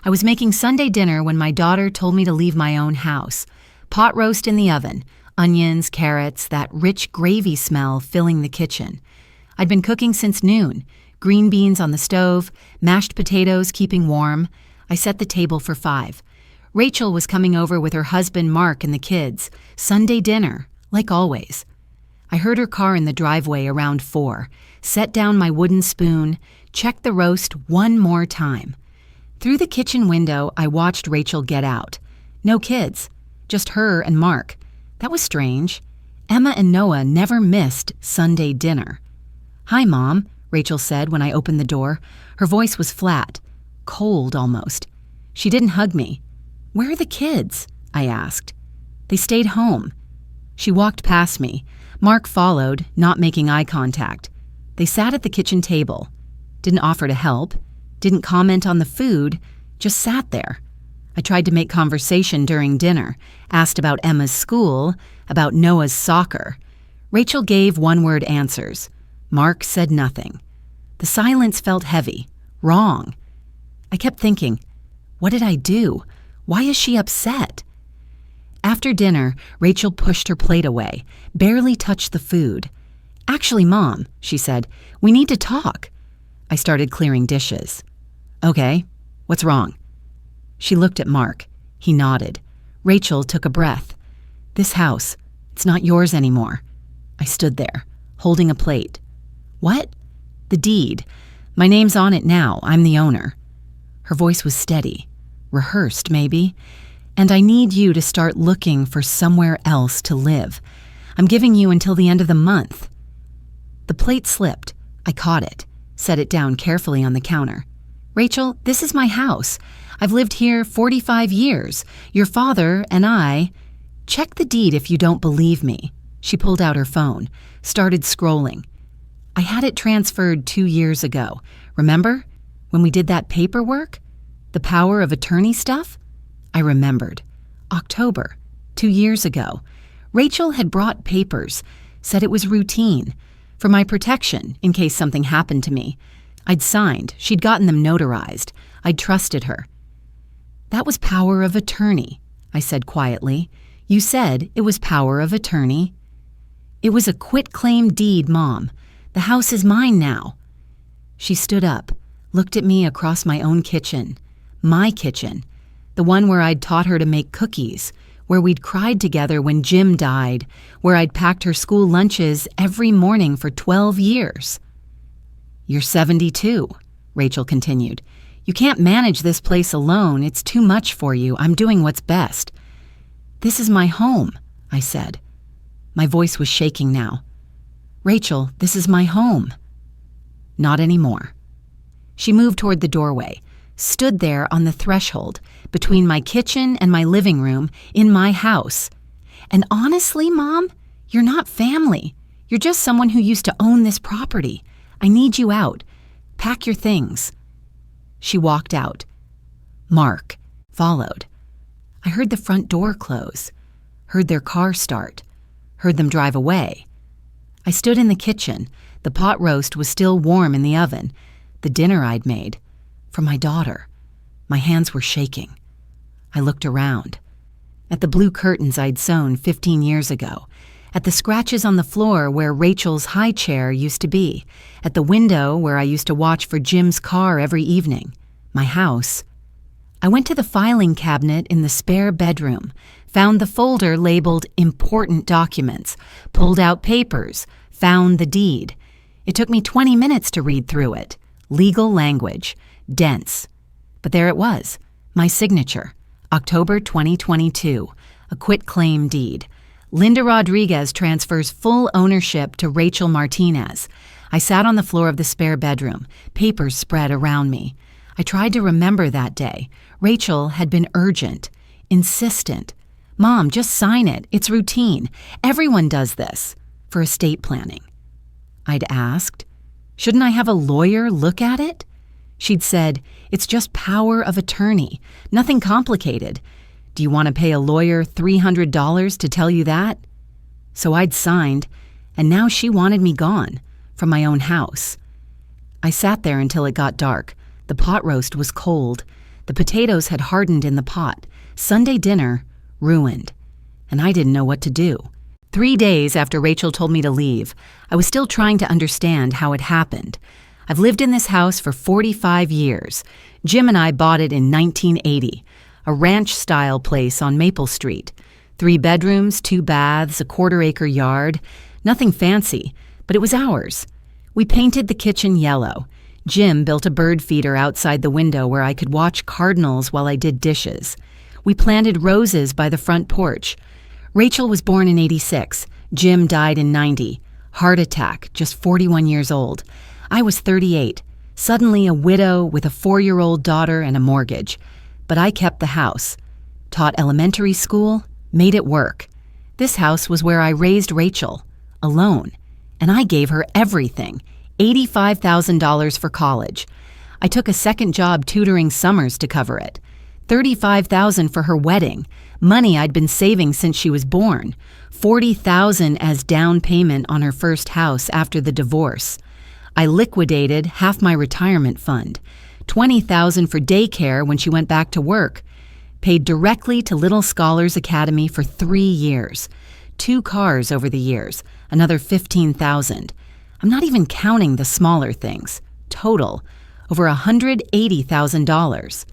I was making Sunday dinner when my daughter told me to leave my own house. Pot roast in the oven, onions, carrots, that rich gravy smell filling the kitchen. I'd been cooking since noon, green beans on the stove, mashed potatoes keeping warm. I set the table for 5. Rachel was coming over with her husband Mark and the kids. Sunday dinner, like always. I heard her car in the driveway around 4, set down my wooden spoon, checked the roast one more time. Through the kitchen window, I watched Rachel get out. No kids, just her and Mark. That was strange. Emma and Noah never missed Sunday dinner. "Hi, Mom," Rachel said when I opened the door. Her voice was flat, cold almost. She didn't hug me. "Where are the kids?" I asked. "They stayed home." She walked past me. Mark followed, not making eye contact. They sat at the kitchen table. Didn't offer to help. Didn't comment on the food. Just sat there. I tried to make conversation during dinner. Asked about Emma's school, about Noah's soccer. Rachel gave one-word answers. Mark said nothing. The silence felt heavy, wrong. I kept thinking, what did I do? Why is she upset? After dinner, Rachel pushed her plate away, barely touched the food. "Actually, Mom," she said, "we need to talk." I started clearing dishes. "Okay, what's wrong?" She looked at Mark. He nodded. Rachel took a breath. "This house, it's not yours anymore." I stood there, holding a plate. "What?" "The deed. My name's on it now. I'm the owner." Her voice was steady, rehearsed maybe. "And I need you to start looking for somewhere else to live. I'm giving you until the end of the month." The plate slipped. I caught it, set it down carefully on the counter. "Rachel, this is my house. I've lived here 45 years. Your father and I—" "Check the deed if you don't believe me." She pulled out her phone, started scrolling. "I had it transferred 2 years ago. Remember? When we did that paperwork? The power of attorney stuff?" I remembered. October, 2 years ago. Rachel had brought papers, said it was routine, for my protection in case something happened to me. I'd signed. She'd gotten them notarized. I'd trusted her. "That was power of attorney," I said quietly. "You said it was power of attorney." "It was a quitclaim deed, Mom. The house is mine now." She stood up, looked at me across my own kitchen. My kitchen. The one where I'd taught her to make cookies, where we'd cried together when Jim died, where I'd packed her school lunches every morning for 12 years. "You're 72, Rachel continued. "You can't manage this place alone. It's too much for you. I'm doing what's best." "This is my home," I said. My voice was shaking now. "Rachel, this is my home." "Not anymore." She moved toward the doorway, stood there on the threshold, between my kitchen and my living room, in my house. "And honestly, Mom, you're not family. You're just someone who used to own this property. I need you out. Pack your things." She walked out. Mark followed. I heard the front door close, heard their car start, heard them drive away. I stood in the kitchen. The pot roast was still warm in the oven, the dinner I'd made, for my daughter. My hands were shaking. I looked around. At the blue curtains I'd sewn 15 years ago, at the scratches on the floor where Rachel's high chair used to be, at the window where I used to watch for Jim's car every evening, my house. I went to the filing cabinet in the spare bedroom, found the folder labeled Important Documents, pulled out papers, found the deed. It took me 20 minutes to read through it. Legal language, dense. But there it was, my signature, October 2022, a quitclaim deed. Linda Rodriguez transfers full ownership to Rachel Martinez. I sat on the floor of the spare bedroom, papers spread around me. I tried to remember that day. Rachel had been urgent, insistent. "Mom, just sign it. It's routine. Everyone does this," for estate planning. I'd asked, "Shouldn't I have a lawyer look at it?" She'd said, "It's just power of attorney. Nothing complicated. Do you want to pay a lawyer $300 to tell you that?" So I'd signed, and now she wanted me gone, from my own house. I sat there until it got dark. The pot roast was cold. The potatoes had hardened in the pot. Sunday dinner, ruined. And I didn't know what to do. 3 days after Rachel told me to leave, I was still trying to understand how it happened. I've lived in this house for 45 years. Jim and I bought it in 1980, a ranch-style place on Maple Street. 3 bedrooms, 2 baths, a quarter-acre yard. Nothing fancy, but it was ours. We painted the kitchen yellow. Jim built a bird feeder outside the window where I could watch cardinals while I did dishes. We planted roses by the front porch. Rachel was born in '86. Jim died in '90. Heart attack, just 41 years old. I was 38, suddenly a widow with a 4-year-old daughter and a mortgage. But I kept the house. Taught elementary school, made it work. This house was where I raised Rachel, alone. And I gave her everything, $85,000 for college. I took a second job tutoring summers to cover it. $35,000 for her wedding, money I'd been saving since she was born. $40,000 as down payment on her first house after the divorce. I liquidated half my retirement fund. $20,000 for daycare when she went back to work. Paid directly to Little Scholars Academy for 3 years. 2 cars over the years, another $15,000. I'm not even counting the smaller things. Total, over $180,000.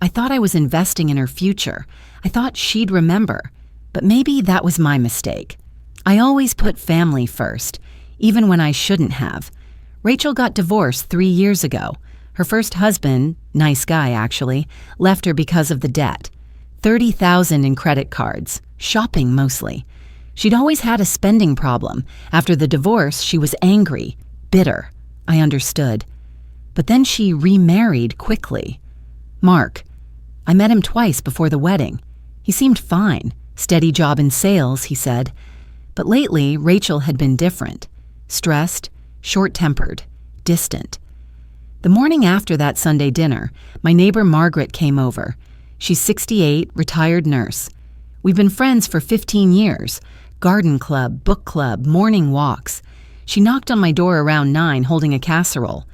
I thought I was investing in her future. I thought she'd remember. But maybe that was my mistake. I always put family first, even when I shouldn't have. Rachel got divorced 3 years ago. Her first husband, nice guy actually, left her because of the debt. $30,000 in credit cards, shopping mostly. She'd always had a spending problem. After the divorce, she was angry, bitter. I understood. But then she remarried quickly. Mark. I met him twice before the wedding. He seemed fine. Steady job in sales, he said. But lately, Rachel had been different. Stressed, short-tempered, distant. The morning after that Sunday dinner, my neighbor Margaret came over. She's 68, retired nurse. We've been friends for 15 years. Garden club, book club, morning walks. She knocked on my door around 9 holding a casserole.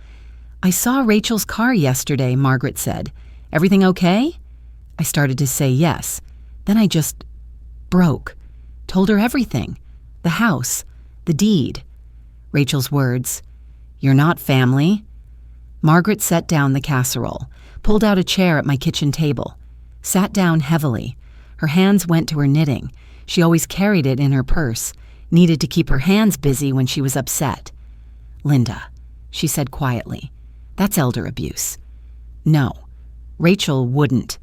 I saw Rachel's car yesterday, Margaret said. Everything okay? I started to say yes. Then I just broke. Told her everything. The house, the deed. Rachel's words. You're not family. Margaret set down the casserole, pulled out a chair at my kitchen table, sat down heavily. Her hands went to her knitting. She always carried it in her purse, needed to keep her hands busy when she was upset. Linda, she said quietly, that's elder abuse. No, Rachel wouldn't.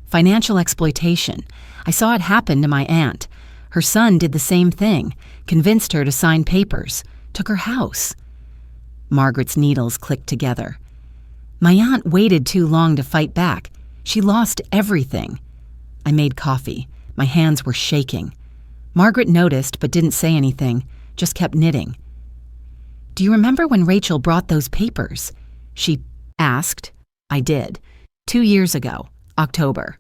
Financial exploitation. I saw it happen to my aunt. Her son did the same thing, convinced her to sign papers, took her house. Margaret's needles clicked together. My aunt waited too long to fight back. She lost everything. I made coffee. My hands were shaking. Margaret noticed but didn't say anything, just kept knitting. Do you remember when Rachel brought those papers? She asked. I did. 2 years ago, October.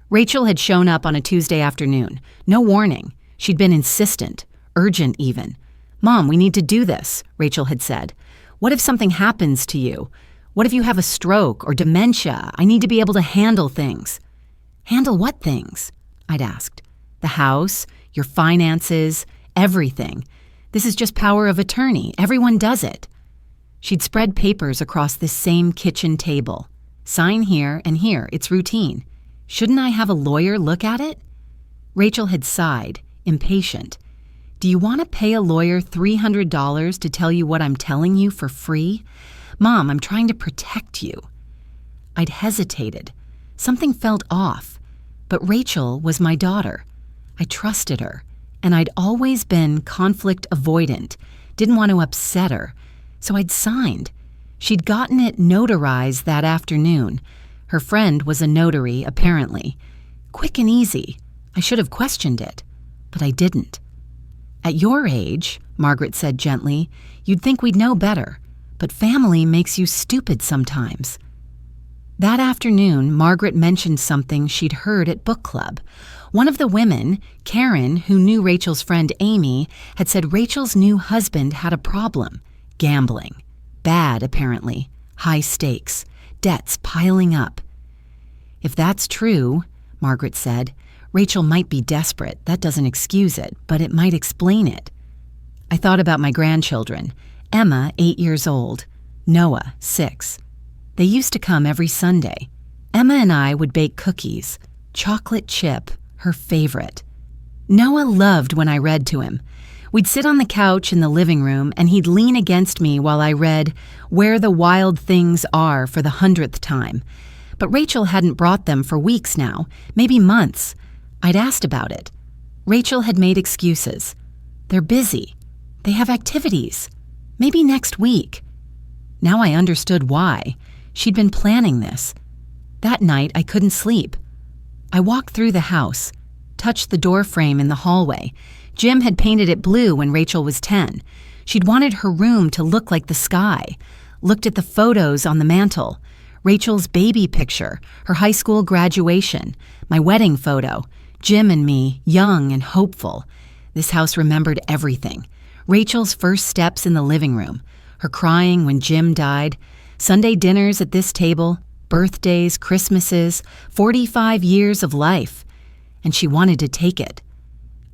Rachel had shown up on a Tuesday afternoon. No warning. She'd been insistent, urgent even. Mom, we need to do this, Rachel had said. What if something happens to you? What if you have a stroke or dementia? I need to be able to handle things. Handle what things? I'd asked. The house, your finances, everything. This is just power of attorney. Everyone does it. She'd spread papers across this same kitchen table. Sign here and here. It's routine. Shouldn't I have a lawyer look at it? Rachel had sighed, impatient. Do you want to pay a lawyer $300 to tell you what I'm telling you for free? Mom, I'm trying to protect you. I'd hesitated. Something felt off. But Rachel was my daughter. I trusted her, and I'd always been conflict avoidant, didn't want to upset her, so I'd signed. She'd gotten it notarized that afternoon. Her friend was a notary, apparently. Quick and easy. I should have questioned it, but I didn't. At your age, Margaret said gently, you'd think we'd know better, but family makes you stupid sometimes. That afternoon, Margaret mentioned something she'd heard at book club. One of the women, Karen, who knew Rachel's friend Amy, had said Rachel's new husband had a problem. Gambling. Bad, apparently. High stakes. Debts piling up. If that's true, Margaret said, Rachel might be desperate. That doesn't excuse it, but it might explain it. I thought about my grandchildren. Emma, 8 years old. Noah, 6. They used to come every Sunday. Emma and I would bake cookies. Chocolate chip, her favorite. Noah loved when I read to him. We'd sit on the couch in the living room and he'd lean against me while I read Where the Wild Things Are for the 100th time. But Rachel hadn't brought them for weeks now, maybe months. I'd asked about it. Rachel had made excuses. They're busy. They have activities. Maybe next week. Now I understood why. She'd been planning this. That night I couldn't sleep. I walked through the house, touched the door frame in the hallway. Jim had painted it blue when Rachel was 10. She'd wanted her room to look like the sky. Looked at the photos on the mantel. Rachel's baby picture, her high school graduation, my wedding photo, Jim and me, young and hopeful. This house remembered everything. Rachel's first steps in the living room, her crying when Jim died, Sunday dinners at this table, birthdays, Christmases, 45 years of life. And she wanted to take it.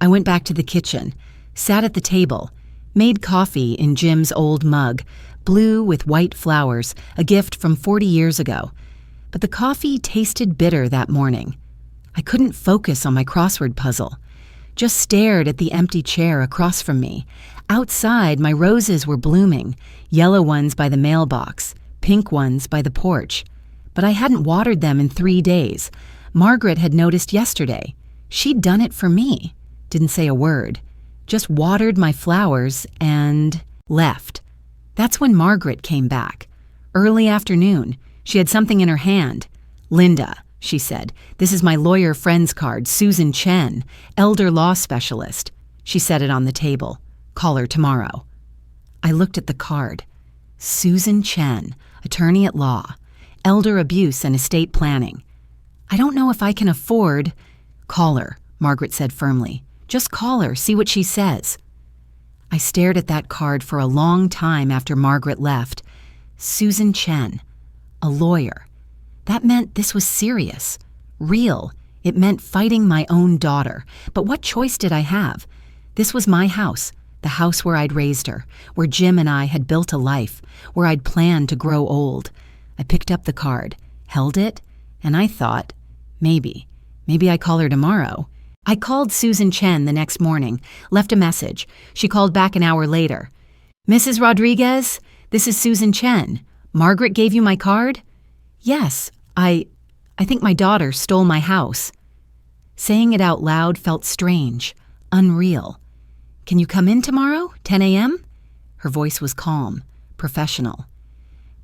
I went back to the kitchen, sat at the table, made coffee in Jim's old mug, blue with white flowers, a gift from 40 years ago. But the coffee tasted bitter that morning. I couldn't focus on my crossword puzzle. Just stared at the empty chair across from me. Outside, my roses were blooming, yellow ones by the mailbox, pink ones by the porch. But I hadn't watered them in 3 days. Margaret had noticed yesterday. She'd done it for me. Didn't say a word. Just watered my flowers and left. That's when Margaret came back. Early afternoon. She had something in her hand. Linda, she said, this is my lawyer friend's card, Susan Chen, elder law specialist. She set it on the table. Call her tomorrow. I looked at the card. Susan Chen, attorney at law, elder abuse and estate planning. I don't know if I can afford... Call her, Margaret said firmly. Just call her, see what she says. I stared at that card for a long time after Margaret left. Susan Chen, a lawyer. That meant this was serious, real. It meant fighting my own daughter. But what choice did I have? This was my house, the house where I'd raised her, where Jim and I had built a life, where I'd planned to grow old. I picked up the card, held it, and I thought, maybe I call her tomorrow. I called Susan Chen the next morning, left a message. She called back an hour later. Mrs. Rodriguez, this is Susan Chen. Margaret gave you my card? Yes, I think my daughter stole my house. Saying it out loud felt strange, unreal. Can you come in tomorrow, 10 a.m.? Her voice was calm, professional.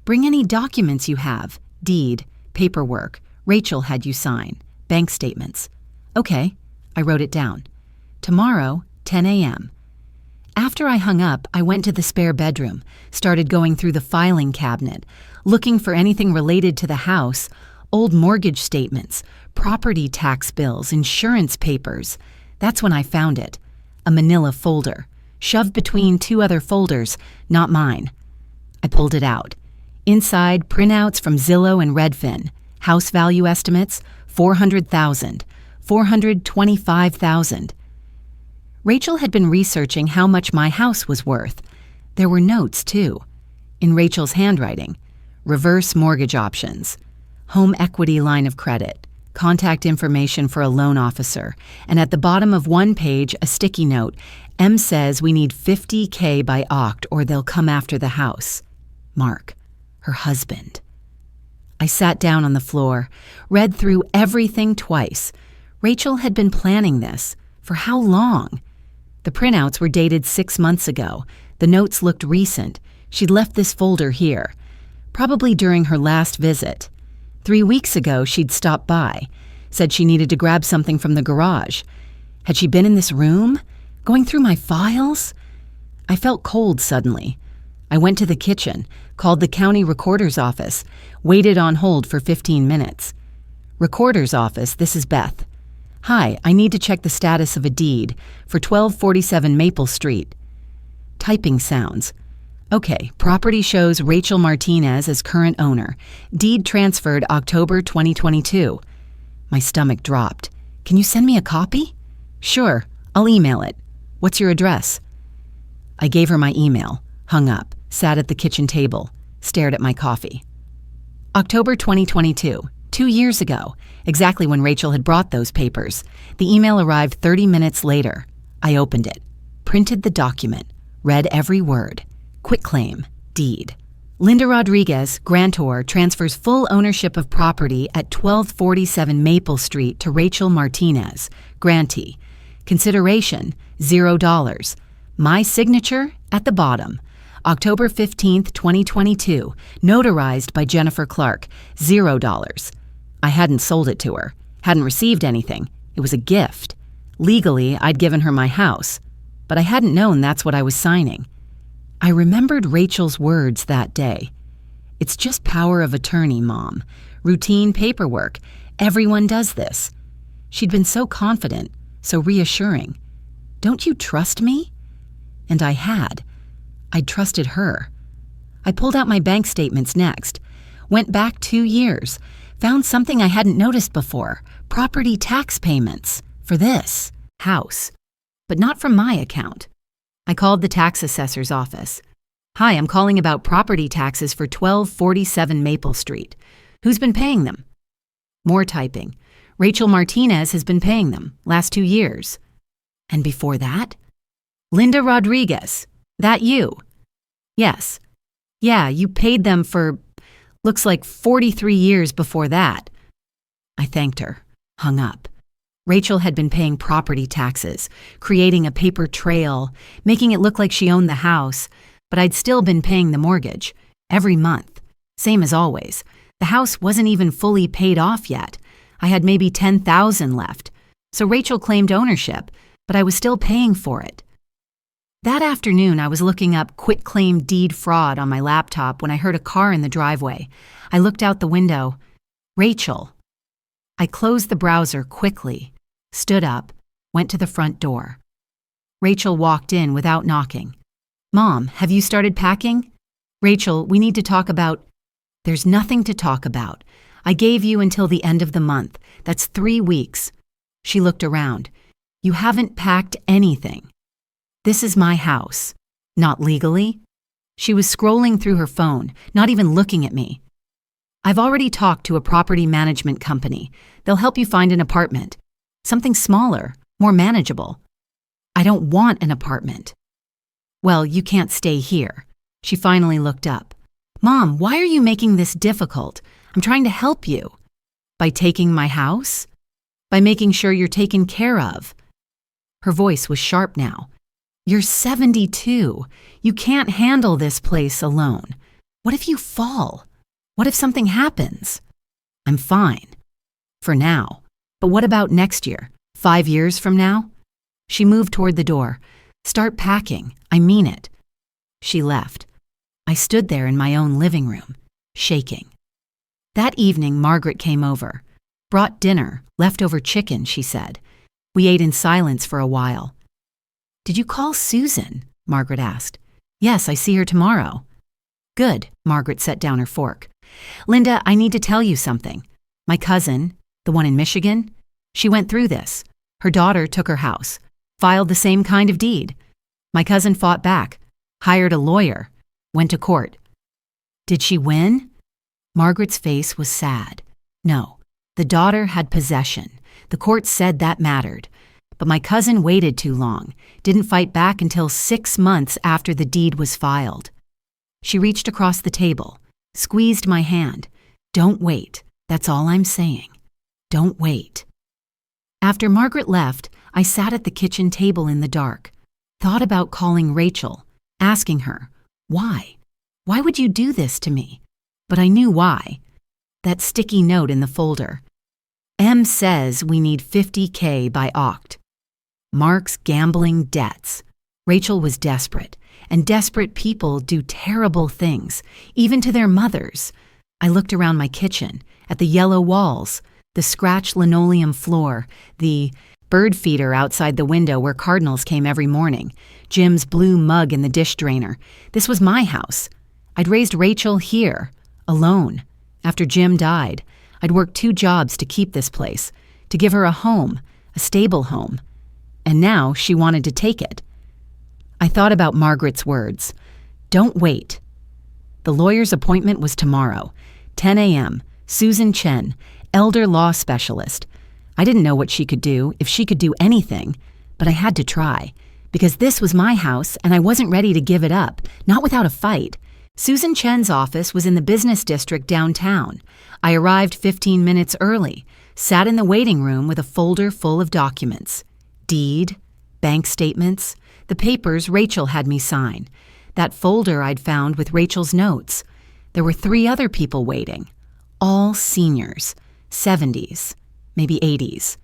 Bring any documents you have, deed, paperwork, Rachel had you sign, bank statements. Okay, I wrote it down. Tomorrow, 10 a.m. After I hung up, I went to the spare bedroom, started going through the filing cabinet, looking for anything related to the house, old mortgage statements, property tax bills, insurance papers. That's when I found it. A manila folder, shoved between 2 other folders, not mine. I pulled it out. Inside, printouts from Zillow and Redfin. House value estimates, $400,000, $425,000. Rachel had been researching how much my house was worth. There were notes, too. In Rachel's handwriting. Reverse mortgage options. Home equity line of credit. Contact information for a loan officer. And at the bottom of one page, a sticky note. M says we need $50K by Oct or they'll come after the house. Mark, her husband. I sat down on the floor, read through everything twice. Rachel had been planning this. For how long? The printouts were dated 6 months ago. The notes looked recent. She'd left this folder here. Probably during her last visit. 3 weeks ago, she'd stopped by. Said she needed to grab something from the garage. Had she been in this room? Going through my files? I felt cold suddenly. I went to the kitchen, called the county recorder's office, waited on hold for 15 minutes. Recorder's office, this is Beth. Hi, I need to check the status of a deed for 1247 Maple Street. Typing sounds. Okay, property shows Rachel Martinez as current owner. Deed transferred October 2022. My stomach dropped. Can you send me a copy? Sure, I'll email it. What's your address? I gave her my email, hung up, sat at the kitchen table, stared at my coffee. October 2022, 2 years ago, exactly when Rachel had brought those papers. The email arrived 30 minutes later. I opened it, printed the document, read every word. Quitclaim, deed. Linda Rodriguez, grantor, transfers full ownership of property at 1247 Maple Street to Rachel Martinez, grantee. Consideration, $0. My signature at the bottom. October 15th, 2022, notarized by Jennifer Clark, $0. I hadn't sold it to her, hadn't received anything. It was a gift. Legally, I'd given her my house, but I hadn't known that's what I was signing. I remembered Rachel's words that day. It's just power of attorney, Mom. Routine paperwork. Everyone does this. She'd been so confident, so reassuring. Don't you trust me? And I had. I'd trusted her. I pulled out my bank statements next, went back 2 years, found something I hadn't noticed before, property tax payments for this house, but not from my account. I called the tax assessor's office. Hi, I'm calling about property taxes for 1247 Maple Street. Who's been paying them? More typing. Rachel Martinez has been paying them, last 2 years. And before that? Linda Rodriguez. That you? Yes. Yeah, you paid them for, looks like 43 years before that. I thanked her, hung up. Rachel had been paying property taxes, creating a paper trail, making it look like she owned the house, but I'd still been paying the mortgage, every month, same as always. The house wasn't even fully paid off yet. I had maybe $10,000 left, so Rachel claimed ownership, but I was still paying for it. That afternoon, I was looking up quitclaim deed fraud on my laptop when I heard a car in the driveway. I looked out the window. Rachel. I closed the browser quickly, stood up, went to the front door. Rachel walked in without knocking. Mom, have you started packing? Rachel, we need to talk about... There's nothing to talk about. I gave you until the end of the month. That's 3 weeks. She looked around. You haven't packed anything. This is my house. Not legally. She was scrolling through her phone, not even looking at me. I've already talked to a property management company. They'll help you find an apartment. Something smaller, more manageable. I don't want an apartment. Well, you can't stay here. She finally looked up. Mom, why are you making this difficult? I'm trying to help you. By taking my house? By making sure you're taken care of. Her voice was sharp now. You're 72. You can't handle this place alone. What if you fall? What if something happens? I'm fine. For now. But what about next year? 5 years from now? She moved toward the door. Start packing. I mean it. She left. I stood there in my own living room, shaking. That evening, Margaret came over. Brought dinner, leftover chicken, she said. We ate in silence for a while. Did you call Susan? Margaret asked. Yes, I see her tomorrow. Good, Margaret set down her fork. Linda, I need to tell you something. My cousin, the one in Michigan, she went through this. Her daughter took her house, filed the same kind of deed. My cousin fought back, hired a lawyer, went to court. Did she win? Margaret's face was sad. No, the daughter had possession. The court said that mattered. But my cousin waited too long, didn't fight back until 6 months after the deed was filed. She reached across the table, squeezed my hand. Don't wait. That's all I'm saying. Don't wait. After Margaret left, I sat at the kitchen table in the dark, thought about calling Rachel, asking her, why? Why would you do this to me? But I knew why. That sticky note in the folder. M says we need $50K by Oct. Mark's gambling debts. Rachel was desperate, and desperate people do terrible things, even to their mothers. I looked around my kitchen, at the yellow walls, the scratched linoleum floor, the bird feeder outside the window where cardinals came every morning, Jim's blue mug in the dish drainer. This was my house. I'd raised Rachel here, alone. After Jim died, I'd worked 2 jobs to keep this place, to give her a home, a stable home. And now she wanted to take it. I thought about Margaret's words. Don't wait. The lawyer's appointment was tomorrow, 10 a.m., Susan Chen, elder law specialist. I didn't know what she could do, if she could do anything, but I had to try, because this was my house and I wasn't ready to give it up, not without a fight. Susan Chen's office was in the business district downtown. I arrived 15 minutes early, sat in the waiting room with a folder full of documents. Deed, bank statements, the papers Rachel had me sign, that folder I'd found with Rachel's notes. There were 3 other people waiting, all seniors, 70s, maybe 80s.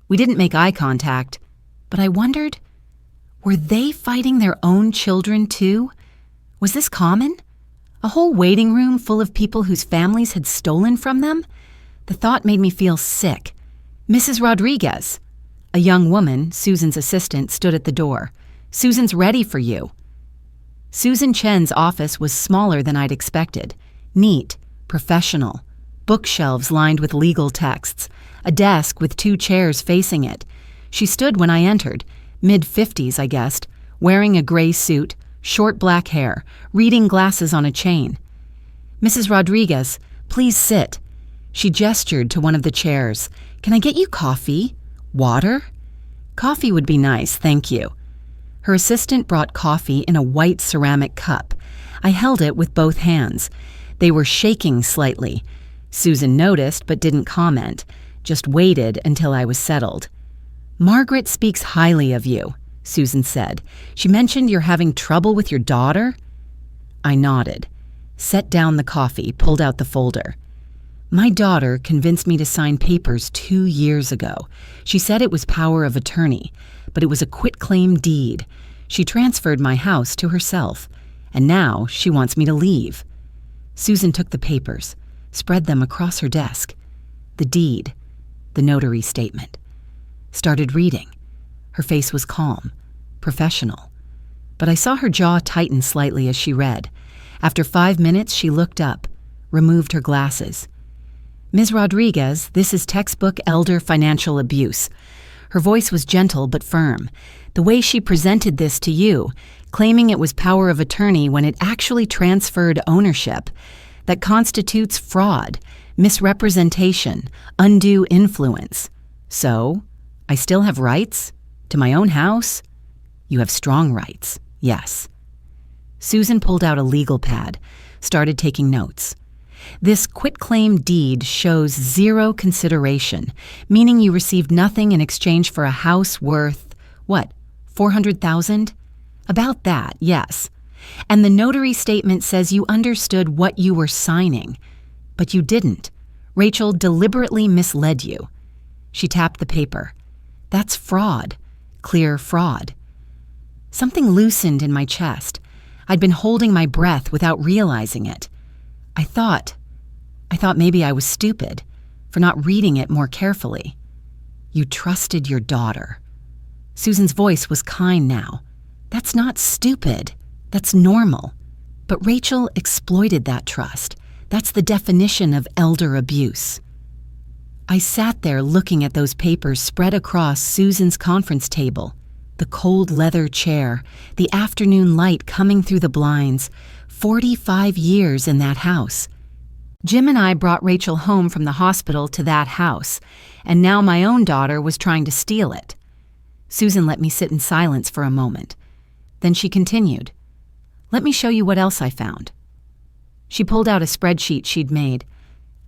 We didn't make eye contact, but I wondered, were they fighting their own children too? Was this common? A whole waiting room full of people whose families had stolen from them? The thought made me feel sick. Mrs. Rodriguez. A young woman, Susan's assistant, stood at the door. Susan's ready for you. Susan Chen's office was smaller than I'd expected. Neat, professional. Bookshelves lined with legal texts. A desk with 2 chairs facing it. She stood when I entered, mid-50s, I guessed, wearing a gray suit, short black hair, reading glasses on a chain. Mrs. Rodriguez, please sit. She gestured to one of the chairs. Can I get you coffee? Water? Coffee would be nice, thank you. Her assistant brought coffee in a white ceramic cup. I held it with both hands. They were shaking slightly. Susan noticed but didn't comment, just waited until I was settled. Margaret speaks highly of you, Susan said. She mentioned you're having trouble with your daughter? I nodded, set down the coffee, pulled out the folder. My daughter convinced me to sign papers 2 years ago. She said it was power of attorney, but it was a quitclaim deed. She transferred my house to herself, and now she wants me to leave. Susan took the papers, spread them across her desk. The deed, the notary statement. Started reading. Her face was calm, professional. But I saw her jaw tighten slightly as she read. After 5 minutes, she looked up, removed her glasses. Ms. Rodriguez, this is textbook elder financial abuse. Her voice was gentle but firm. The way she presented this to you, claiming it was power of attorney when it actually transferred ownership, that constitutes fraud, misrepresentation, undue influence. So, I still have rights? To my own house? You have strong rights, yes. Susan pulled out a legal pad, started taking notes. This quitclaim deed shows 0 consideration, meaning you received nothing in exchange for a house worth, what, $400,000? About that, yes. And the notary statement says you understood what you were signing. But you didn't. Rachel deliberately misled you. She tapped the paper. That's fraud. Clear fraud. Something loosened in my chest. I'd been holding my breath without realizing it. I thought maybe I was stupid for not reading it more carefully. You trusted your daughter. Susan's voice was kind now. That's not stupid. That's normal. But Rachel exploited that trust. That's the definition of elder abuse. I sat there looking at those papers spread across Susan's conference table. The cold leather chair, the afternoon light coming through the blinds. 45 years in that house. Jim and I brought Rachel home from the hospital to that house, and now my own daughter was trying to steal it. Susan let me sit in silence for a moment. Then she continued, "Let me show you what else I found." She pulled out a spreadsheet she'd made.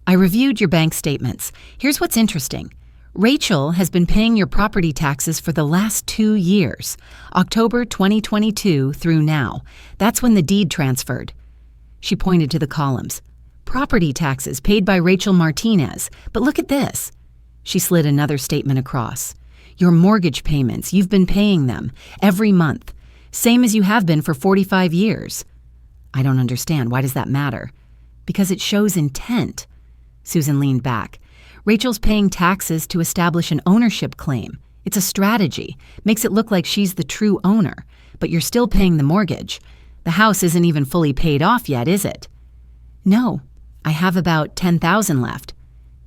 "I reviewed your bank statements. Here's what's interesting. Rachel has been paying your property taxes for the last 2 years, October 2022 through now. That's when the deed transferred." She pointed to the columns. "Property taxes paid by Rachel Martinez. But look at this." She slid another statement across. "Your mortgage payments, you've been paying them every month, same as you have been for 45 years. "I don't understand. Why does that matter?" "Because it shows intent." Susan leaned back. "Rachel's paying taxes to establish an ownership claim. It's a strategy. Makes it look like she's the true owner. But you're still paying the mortgage. The house isn't even fully paid off yet, is it?" "No. I have about $10,000 left."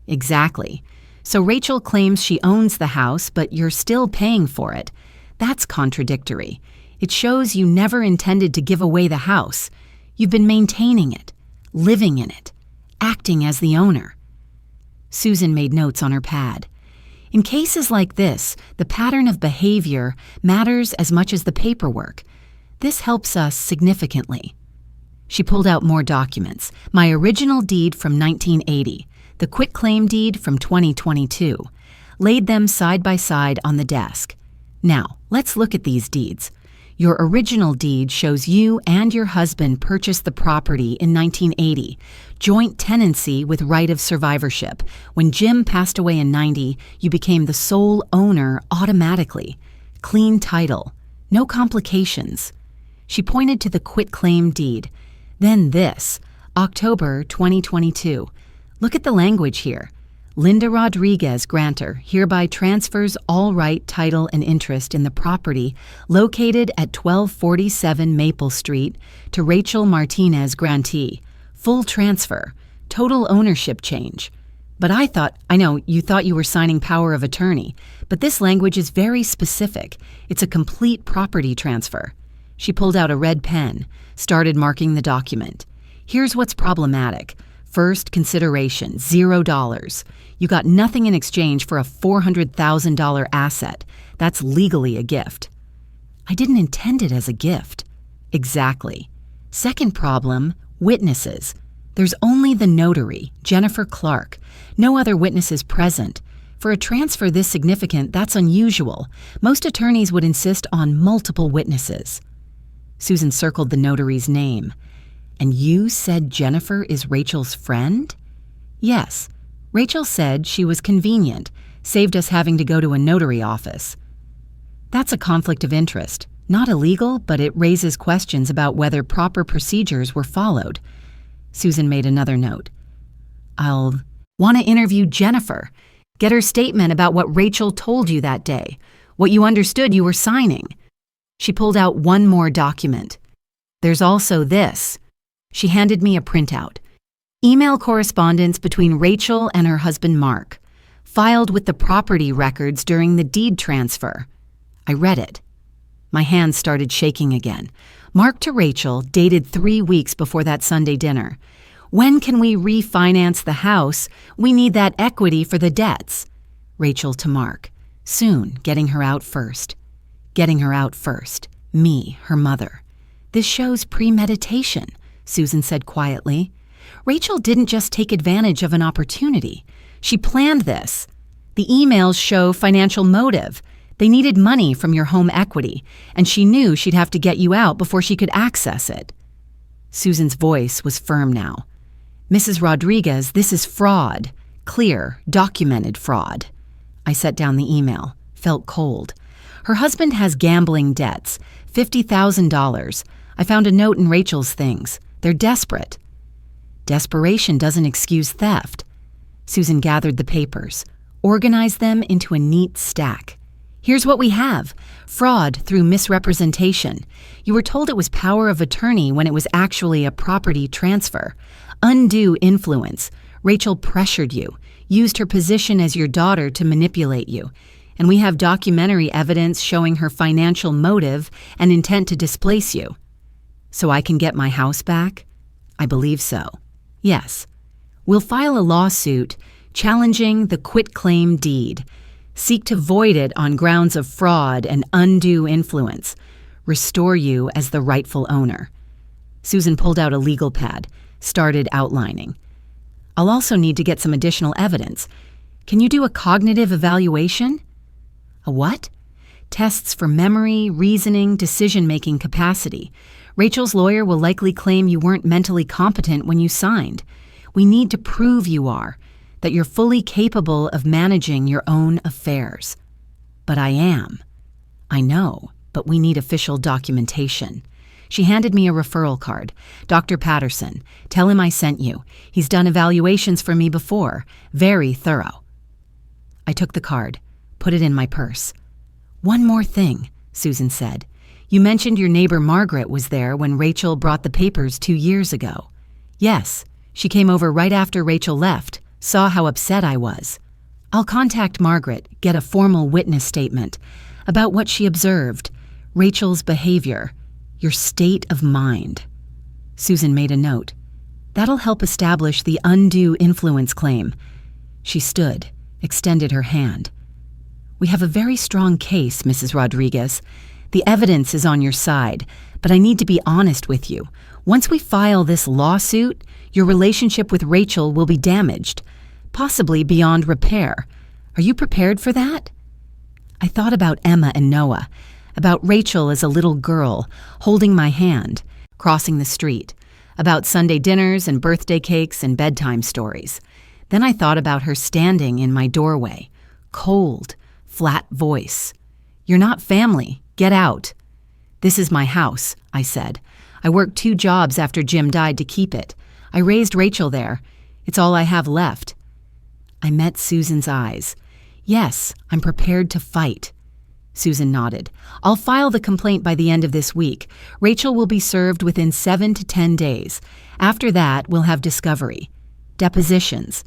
Exactly. So Rachel claims she owns the house, but you're still paying for it. That's contradictory. It shows you never intended to give away the house. You've been maintaining it, living in it, acting as the owner. Susan made notes on her pad. In cases like this, the pattern of behavior matters as much as the paperwork. This helps us significantly. She pulled out more documents. My original deed from 1980, the quitclaim deed from 2022, laid them side by side on the desk. Now, let's look at these deeds. Your original deed shows you and your husband purchased the property in 1980, joint tenancy with right of survivorship. When Jim passed away in 90, you became the sole owner automatically. Clean title, no complications. She pointed to the quitclaim deed. Then this, October 2022. Look at the language here. Linda Rodriguez, grantor, hereby transfers all right, title, and interest in the property located at 1247 Maple Street to Rachel Martinez, grantee. Full transfer. Total ownership change. But I know, you thought you were signing power of attorney, but this language is very specific. It's a complete property transfer. She pulled out a red pen, started marking the document. Here's what's problematic. First consideration, $0. You got nothing in exchange for a $400,000 asset. That's legally a gift. I didn't intend it as a gift. Exactly. Second problem, witnesses. There's only the notary, Jennifer Clark. No other witnesses present. For a transfer this significant, that's unusual. Most attorneys would insist on multiple witnesses. Susan circled the notary's name. And you said Jennifer is Rachel's friend? Yes. Rachel said she was convenient, saved us having to go to a notary office. That's a conflict of interest. Not illegal, but it raises questions about whether proper procedures were followed. Susan made another note. I'll want to interview Jennifer. Get her statement about what Rachel told you that day, what you understood you were signing. She pulled out one more document. There's also this. She handed me a printout. Email correspondence between Rachel and her husband Mark, filed with the property records during the deed transfer. I read it. My hands started shaking again. Mark to Rachel, dated 3 weeks before that Sunday dinner. When can we refinance the house? We need that equity for the debts. Rachel to Mark. Soon, getting her out first. Getting her out first. Me, her mother. This shows premeditation, Susan said quietly. Rachel didn't just take advantage of an opportunity. She planned this. The emails show financial motive. They needed money from your home equity, and she knew she'd have to get you out before she could access it. Susan's voice was firm now. Mrs. Rodriguez, this is fraud. Clear, documented fraud. I set down the email, felt cold. Her husband has gambling debts, $50,000. I found a note in Rachel's things. They're desperate. Desperation doesn't excuse theft. Susan gathered the papers, organized them into a neat stack. Here's what we have. Fraud through misrepresentation. You were told it was power of attorney when it was actually a property transfer. Undue influence. Rachel pressured you, used her position as your daughter to manipulate you. And we have documentary evidence showing her financial motive and intent to displace you. So I can get my house back? I believe so. Yes. We'll file a lawsuit challenging the quitclaim deed. Seek to void it on grounds of fraud and undue influence. Restore you as the rightful owner. Susan pulled out a legal pad, started outlining. I'll also need to get some additional evidence. Can you do a cognitive evaluation? A what? Tests for memory, reasoning, decision-making capacity. Rachel's lawyer will likely claim you weren't mentally competent when you signed. We need to prove you are, that you're fully capable of managing your own affairs. But I am. I know, but we need official documentation. She handed me a referral card. Dr. Patterson, tell him I sent you. He's done evaluations for me before. Very thorough. I took the card, put it in my purse. One more thing, Susan said. You mentioned your neighbor Margaret was there when Rachel brought the papers 2 years ago. Yes, she came over right after Rachel left, saw how upset I was. I'll contact Margaret, get a formal witness statement about what she observed, Rachel's behavior, your state of mind. Susan made a note. That'll help establish the undue influence claim. She stood, extended her hand. We have a very strong case, Mrs. Rodriguez. The evidence is on your side, but I need to be honest with you. Once we file this lawsuit, your relationship with Rachel will be damaged, possibly beyond repair. Are you prepared for that? I thought about Emma and Noah, about Rachel as a little girl, holding my hand, crossing the street, about Sunday dinners and birthday cakes and bedtime stories. Then I thought about her standing in my doorway, cold, flat voice. You're not family. Get out. This is my house, I said. I worked 2 jobs after Jim died to keep it. I raised Rachel there. It's all I have left. I met Susan's eyes. Yes, I'm prepared to fight. Susan nodded. I'll file the complaint by the end of this week. Rachel will be served within 7 to 10 days. After that, we'll have discovery. Depositions.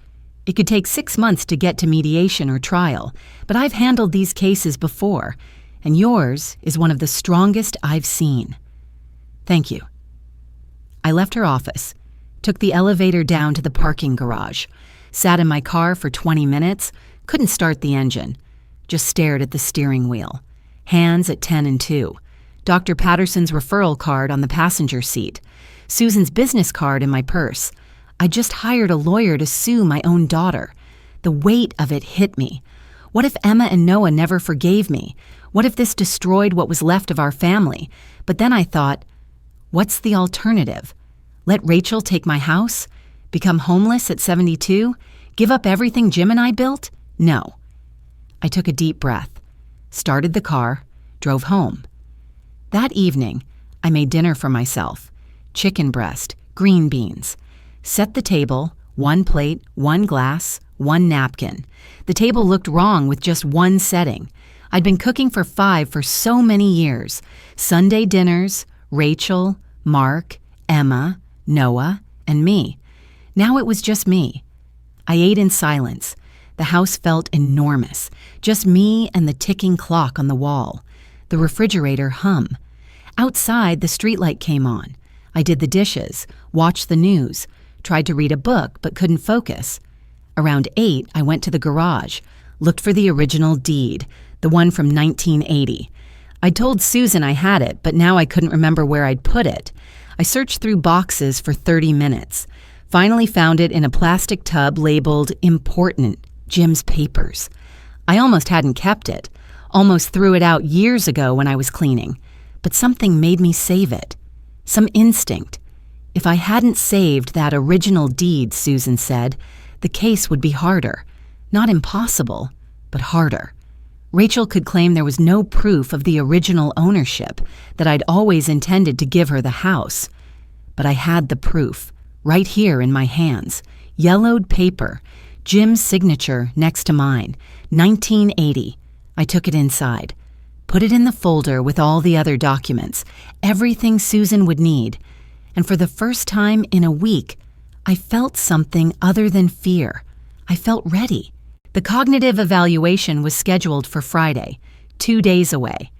It could take 6 months to get to mediation or trial, but I've handled these cases before, and yours is one of the strongest I've seen. Thank you. I left her office, took the elevator down to the parking garage, sat in my car for 20 minutes, couldn't start the engine, just stared at the steering wheel, hands at 10 and 2, Dr. Patterson's referral card on the passenger seat, Susan's business card in my purse. I just hired a lawyer to sue my own daughter. The weight of it hit me. What if Emma and Noah never forgave me? What if this destroyed what was left of our family? But then I thought, what's the alternative? Let Rachel take my house? Become homeless at 72? Give up everything Jim and I built? No. I took a deep breath, started the car, drove home. That evening, I made dinner for myself. Chicken breast, green beans. Set the table, 1 plate, 1 glass, 1 napkin. The table looked wrong with just 1 setting. I'd been cooking for 5 for so many years. Sunday dinners, Rachel, Mark, Emma, Noah, and me. Now it was just me. I ate in silence. The house felt enormous. Just me and the ticking clock on the wall. The refrigerator hum. Outside, the streetlight came on. I did the dishes, watched the news, tried to read a book but couldn't focus. Around 8, I went to the garage, looked for the original deed, the one from 1980. I told Susan I had it, but now I couldn't remember where I'd put it. I searched through boxes for 30 minutes. Finally found it in a plastic tub labeled Important, Jim's Papers. I almost hadn't kept it. Almost threw it out years ago when I was cleaning. But something made me save it. Some instinct. If I hadn't saved that original deed, Susan said, the case would be harder. Not impossible, but harder. Rachel could claim there was no proof of the original ownership, that I'd always intended to give her the house. But I had the proof, right here in my hands. Yellowed paper, Jim's signature next to mine, 1980. I took it inside, put it in the folder with all the other documents, everything Susan would need. And for the first time in a week, I felt something other than fear. I felt ready. The cognitive evaluation was scheduled for Friday, 2 days away.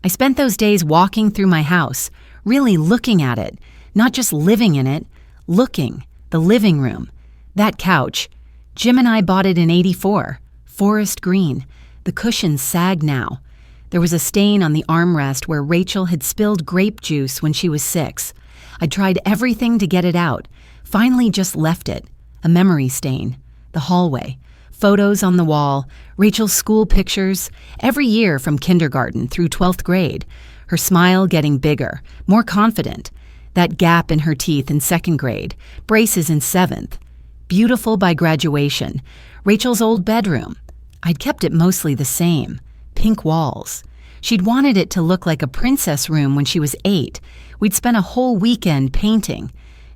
I spent those days walking through my house, really looking at it, not just living in it, looking, the living room, that couch. Jim and I bought it in '84, forest green. The cushions sag now. There was a stain on the armrest where Rachel had spilled grape juice when she was 6. I tried everything to get it out, finally just left it, a memory stain, the hallway, photos on the wall, Rachel's school pictures, every year from kindergarten through 12th grade, her smile getting bigger, more confident, that gap in her teeth in 2nd grade, braces in 7th, beautiful by graduation, Rachel's old bedroom. I'd kept it mostly the same, pink walls. She'd wanted it to look like a princess room when she was 8. We'd spent a whole weekend painting.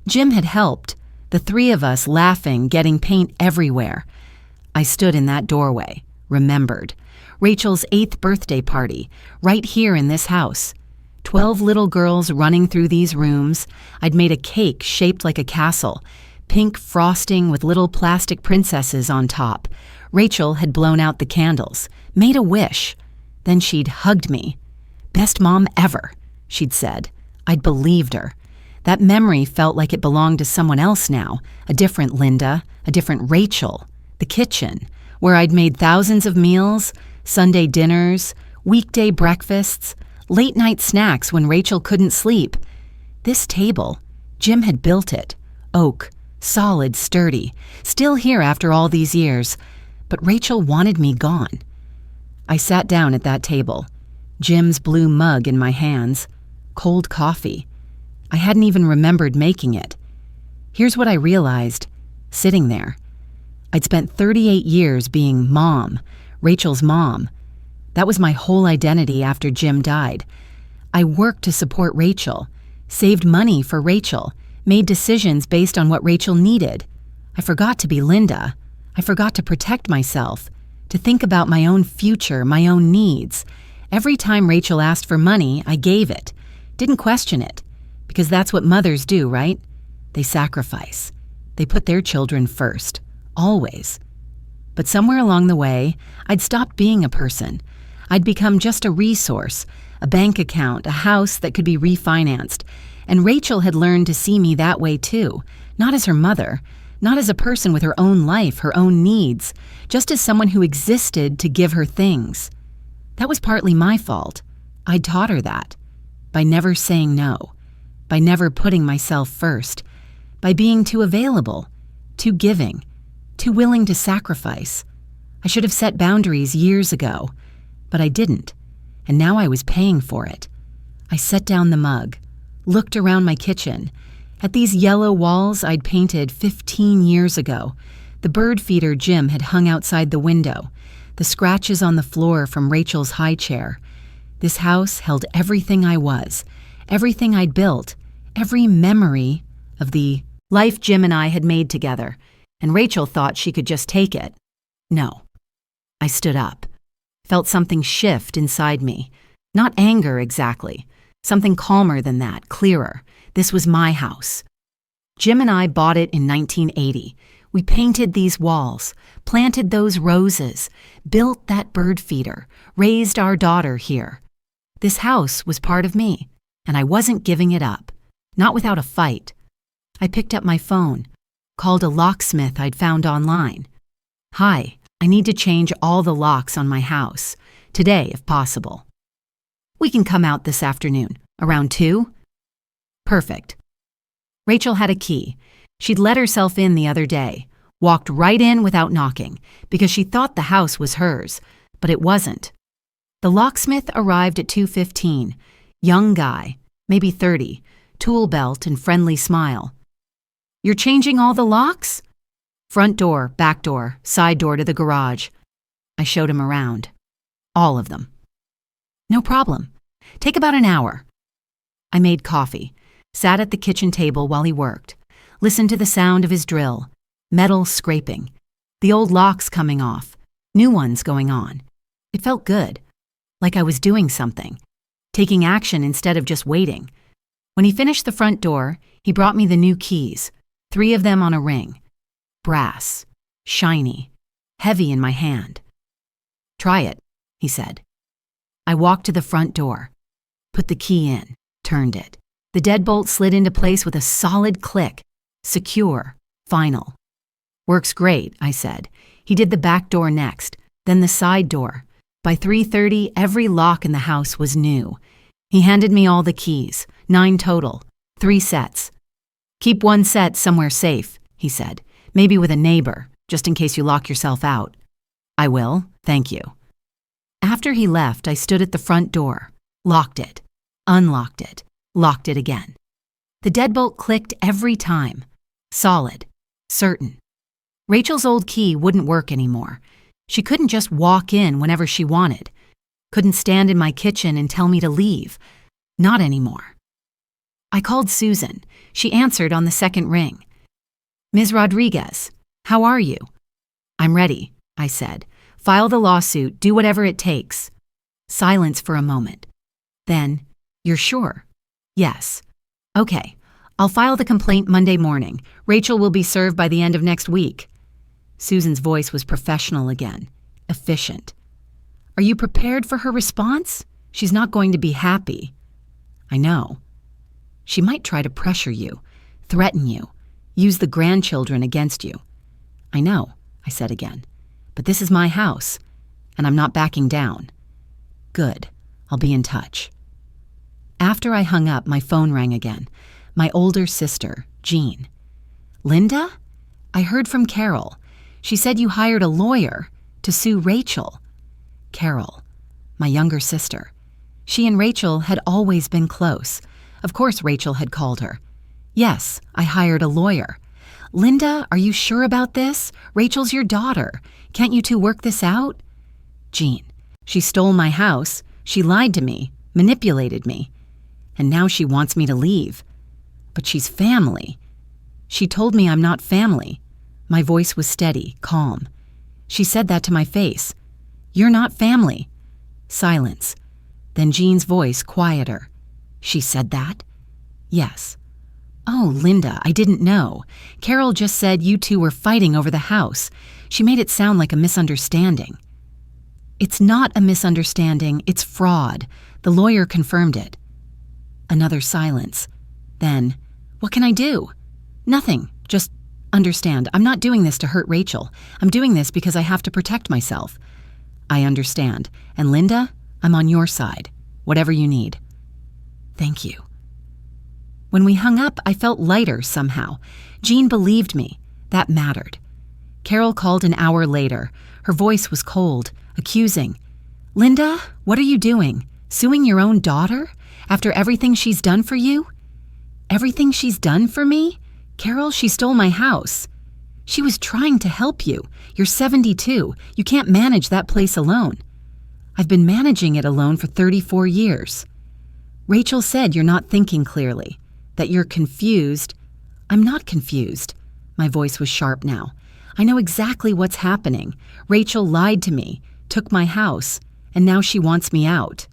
Jim had helped, the 3 of us laughing, getting paint everywhere. I stood in that doorway, remembered. Rachel's 8th birthday party, right here in this house. 12 little girls running through these rooms. I'd made a cake shaped like a castle, pink frosting with little plastic princesses on top. Rachel had blown out the candles, made a wish. Then she'd hugged me. "Best mom ever," she'd said. I'd believed her. That memory felt like it belonged to someone else now, a different Linda, a different Rachel. The kitchen, where I'd made thousands of meals, Sunday dinners, weekday breakfasts, late-night snacks when Rachel couldn't sleep. This table, Jim had built it. Oak, solid, sturdy, still here after all these years. But Rachel wanted me gone. I sat down at that table, Jim's blue mug in my hands, cold coffee. I hadn't even remembered making it. Here's what I realized, sitting there. I'd spent 38 years being mom, Rachel's mom. That was my whole identity after Jim died. I worked to support Rachel, saved money for Rachel, made decisions based on what Rachel needed. I forgot to be Linda. I forgot to protect myself, to think about my own future, my own needs. Every time Rachel asked for money, I gave it. Didn't question it, because that's what mothers do, right? They sacrifice. They put their children first, always. But somewhere along the way, I'd stopped being a person. I'd become just a resource, a bank account, a house that could be refinanced. And Rachel had learned to see me that way too, not as her mother, not as a person with her own life, her own needs, just as someone who existed to give her things. That was partly my fault. I'd taught her that. By never saying no, by never putting myself first, by being too available, too giving, too willing to sacrifice. I should have set boundaries years ago, but I didn't, and now I was paying for it. I set down the mug, looked around my kitchen, at these yellow walls I'd painted 15 years ago, the bird feeder Jim had hung outside the window, the scratches on the floor from Rachel's high chair. This house held everything I was, everything I'd built, every memory of the life Jim and I had made together, and Rachel thought she could just take it. No. I stood up, felt something shift inside me. Not anger exactly, something calmer than that, clearer. This was my house. Jim and I bought it in 1980. We painted these walls, planted those roses, built that bird feeder, raised our daughter here. This house was part of me, and I wasn't giving it up, not without a fight. I picked up my phone, called a locksmith I'd found online. "Hi, I need to change all the locks on my house, today if possible." "We can come out this afternoon, around 2? "Perfect." Rachel had a key. She'd let herself in the other day, walked right in without knocking, because she thought the house was hers, but it wasn't. The locksmith arrived at 2:15, young guy, maybe 30, tool belt and friendly smile. "You're changing all the locks?" "Front door, back door, side door to the garage." I showed him around. All of them. "No problem. Take about an hour." I made coffee, sat at the kitchen table while he worked, listened to the sound of his drill, metal scraping, the old locks coming off, new ones going on. It felt good, like I was doing something, taking action instead of just waiting. When he finished the front door, he brought me the new keys, 3 of them on a ring. Brass, shiny, heavy in my hand. "Try it," he said. I walked to the front door, put the key in, turned it. The deadbolt slid into place with a solid click, secure, final. "Works great," I said. He did the back door next, then the side door. By 3:30, every lock in the house was new. He handed me all the keys, 9 total, 3 sets. "Keep 1 set somewhere safe," he said. "Maybe with a neighbor, just in case you lock yourself out." "I will, thank you." After he left, I stood at the front door, locked it, unlocked it, locked it again. The deadbolt clicked every time. Solid, certain. Rachel's old key wouldn't work anymore. She couldn't just walk in whenever she wanted. Couldn't stand in my kitchen and tell me to leave. Not anymore. I called Susan. She answered on the second ring. "Ms. Rodriguez, how are you?" "I'm ready," I said. "File the lawsuit, do whatever it takes." Silence for a moment. Then, "You're sure?" "Yes." "Okay, I'll file the complaint Monday morning. Rachel will be served by the end of next week. Susan's voice was professional again, efficient. Are you prepared for her response? She's not going to be happy. I know. She might try to pressure you, threaten you, use the grandchildren against you. I know, I said again, but this is my house, and I'm not backing down. Good, I'll be in touch. After I hung up, my phone rang again. My older sister, Jean. Linda? I heard from Carol. She said you hired a lawyer to sue Rachel. Carol, my younger sister. She and Rachel had always been close. Of course Rachel had called her. Yes, I hired a lawyer. Linda, are you sure about this? Rachel's your daughter. Can't you two work this out? Jean, she stole my house. She lied to me, manipulated me. And now she wants me to leave. But she's family. She told me I'm not family. My voice was steady, calm. She said that to my face. You're not family. Silence. Then Jean's voice quieter. She said that? Yes. Oh, Linda, I didn't know. Carol just said you two were fighting over the house. She made it sound like a misunderstanding. It's not a misunderstanding, it's fraud. The lawyer confirmed it. Another silence. Then, what can I do? Nothing. Just understand, I'm not doing this to hurt Rachel. I'm doing this because I have to protect myself. I understand. And Linda, I'm on your side. Whatever you need. Thank you. When we hung up, I felt lighter somehow. Jean believed me. That mattered. Carol called an hour later. Her voice was cold, accusing. Linda, what are you doing? Suing your own daughter? After everything she's done for you? Everything she's done for me? Carol, she stole my house. She was trying to help you. You're 72. You can't manage that place alone. I've been managing it alone for 34 years. Rachel said you're not thinking clearly, that you're confused. I'm not confused. My voice was sharp now. I know exactly what's happening. Rachel lied to me, took my house, and now she wants me out.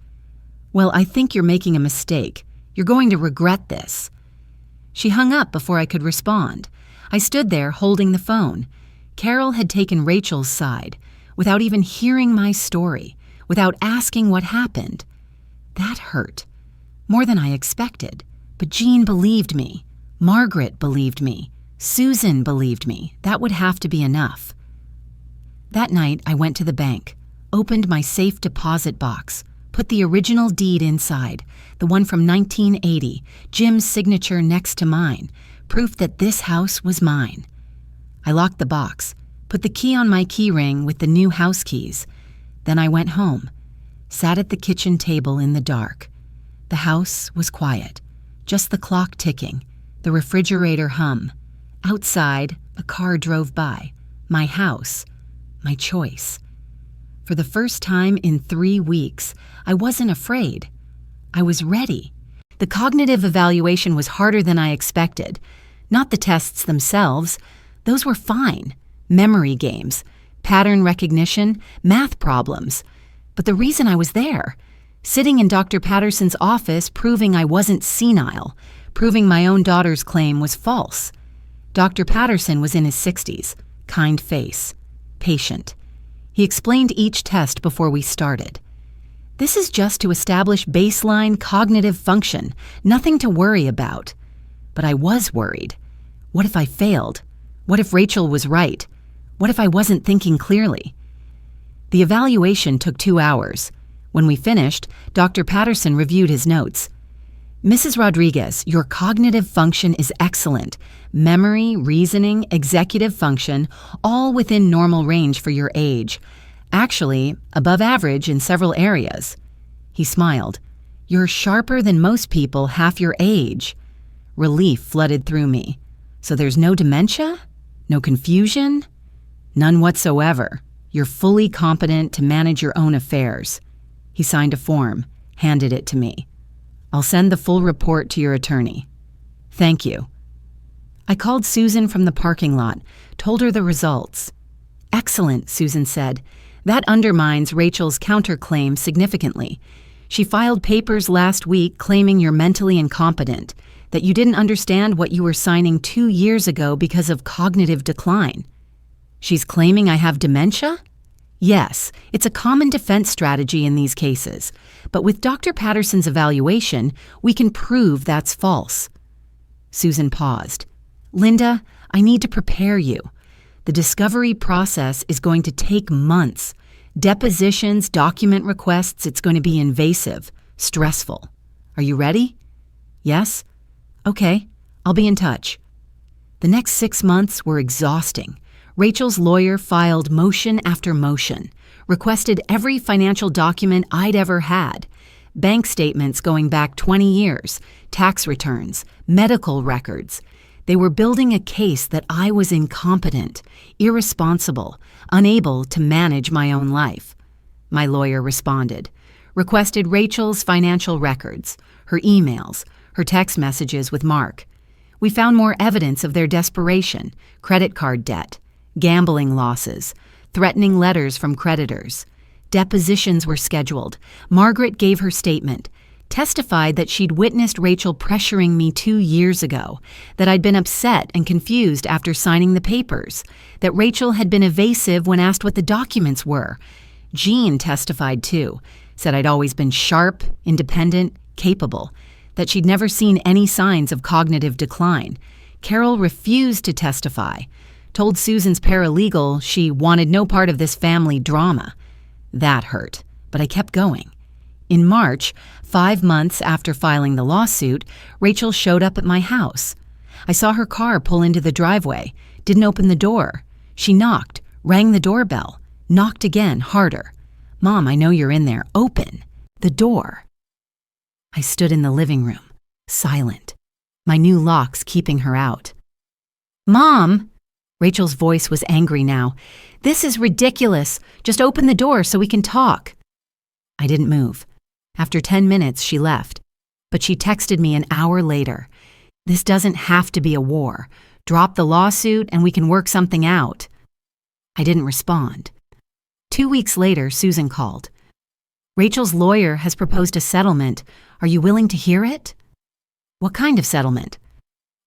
Well, I think you're making a mistake. You're going to regret this. She hung up before I could respond. I stood there holding the phone. Carol had taken Rachel's side, without even hearing my story, without asking what happened. That hurt. More than I expected. But Jean believed me. Margaret believed me. Susan believed me. That would have to be enough. That night, I went to the bank, opened my safe deposit box, put the original deed inside, the one from 1980, Jim's signature next to mine, proof that this house was mine. I locked the box, put the key on my key ring with the new house keys. Then I went home, sat at the kitchen table in the dark. The house was quiet, just the clock ticking, the refrigerator hum. Outside, a car drove by. My house, my choice. For the first time in 3 weeks, I wasn't afraid. I was ready. The cognitive evaluation was harder than I expected. Not the tests themselves. Those were fine. Memory games, pattern recognition, math problems. But the reason I was there, sitting in Dr. Patterson's office proving I wasn't senile, proving my own daughter's claim was false. Dr. Patterson was in his 60s, kind face, patient. He explained each test before we started. This is just to establish baseline cognitive function, nothing to worry about. But I was worried. What if I failed? What if Rachel was right? What if I wasn't thinking clearly? The evaluation took 2 hours. When we finished, Dr. Patterson reviewed his notes. Mrs. Rodriguez, your cognitive function is excellent. Memory, reasoning, executive function, all within normal range for your age. Actually, above average in several areas. He smiled. You're sharper than most people half your age. Relief flooded through me. So there's no dementia? No confusion? None whatsoever. You're fully competent to manage your own affairs. He signed a form, handed it to me. I'll send the full report to your attorney. Thank you. I called Susan from the parking lot, told her the results. Excellent, Susan said. That undermines Rachel's counterclaim significantly. She filed papers last week claiming you're mentally incompetent. that you didn't understand what you were signing 2 years ago because of cognitive decline. She's claiming I have dementia? Yes, it's a common defense strategy in these cases, but with Dr. Patterson's evaluation, we can prove that's false. Susan paused. Linda, I need to prepare you. The discovery process is going to take months. Depositions, document requests, it's going to be invasive, stressful. Are you ready? Yes? Okay, I'll be in touch. The next 6 months were exhausting. Rachel's lawyer filed motion after motion, requested every financial document I'd ever had, bank statements going back 20 years, tax returns, medical records. They were building a case that I was incompetent, irresponsible, unable to manage my own life. My lawyer responded, requested Rachel's financial records, her emails, her text messages with Mark. We found more evidence of their desperation, credit card debt, gambling losses, threatening letters from creditors. Depositions were scheduled. Margaret gave her statement, testified that she'd witnessed Rachel pressuring me 2 years ago, that I'd been upset and confused after signing the papers, that Rachel had been evasive when asked what the documents were. Jean testified too, said I'd always been sharp, independent, capable, that she'd never seen any signs of cognitive decline. Carol refused to testify, told Susan's paralegal she wanted no part of this family drama. That hurt, but I kept going. In March, 5 months after filing the lawsuit, Rachel showed up at my house. I saw her car pull into the driveway, didn't open the door. She knocked, rang the doorbell, knocked again, harder. Mom, I know you're in there. Open the door. I stood in the living room, silent, my new locks keeping her out. Mom! Rachel's voice was angry now. This is ridiculous. Just open the door so we can talk. I didn't move. After 10 minutes, she left. But she texted me an hour later. This doesn't have to be a war. Drop the lawsuit and we can work something out. I didn't respond. 2 weeks later, Susan called. Rachel's lawyer has proposed a settlement. Are you willing to hear it? What kind of settlement?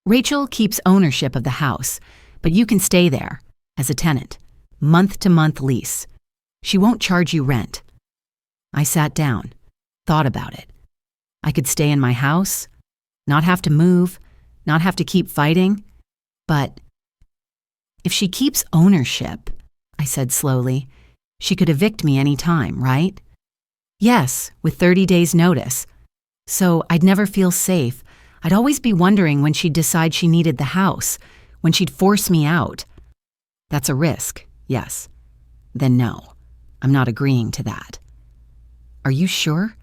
Rachel keeps ownership of the house, but you can stay there as a tenant, month-to-month lease. She won't charge you rent. I sat down, thought about it. I could stay in my house, not have to move, not have to keep fighting. But if she keeps ownership, I said slowly, she could evict me any time, right? Yes, with 30 days notice. So I'd never feel safe. I'd always be wondering when she'd decide she needed the house, when she'd force me out. That's a risk, yes. Then no, I'm not agreeing to that. Are you sure?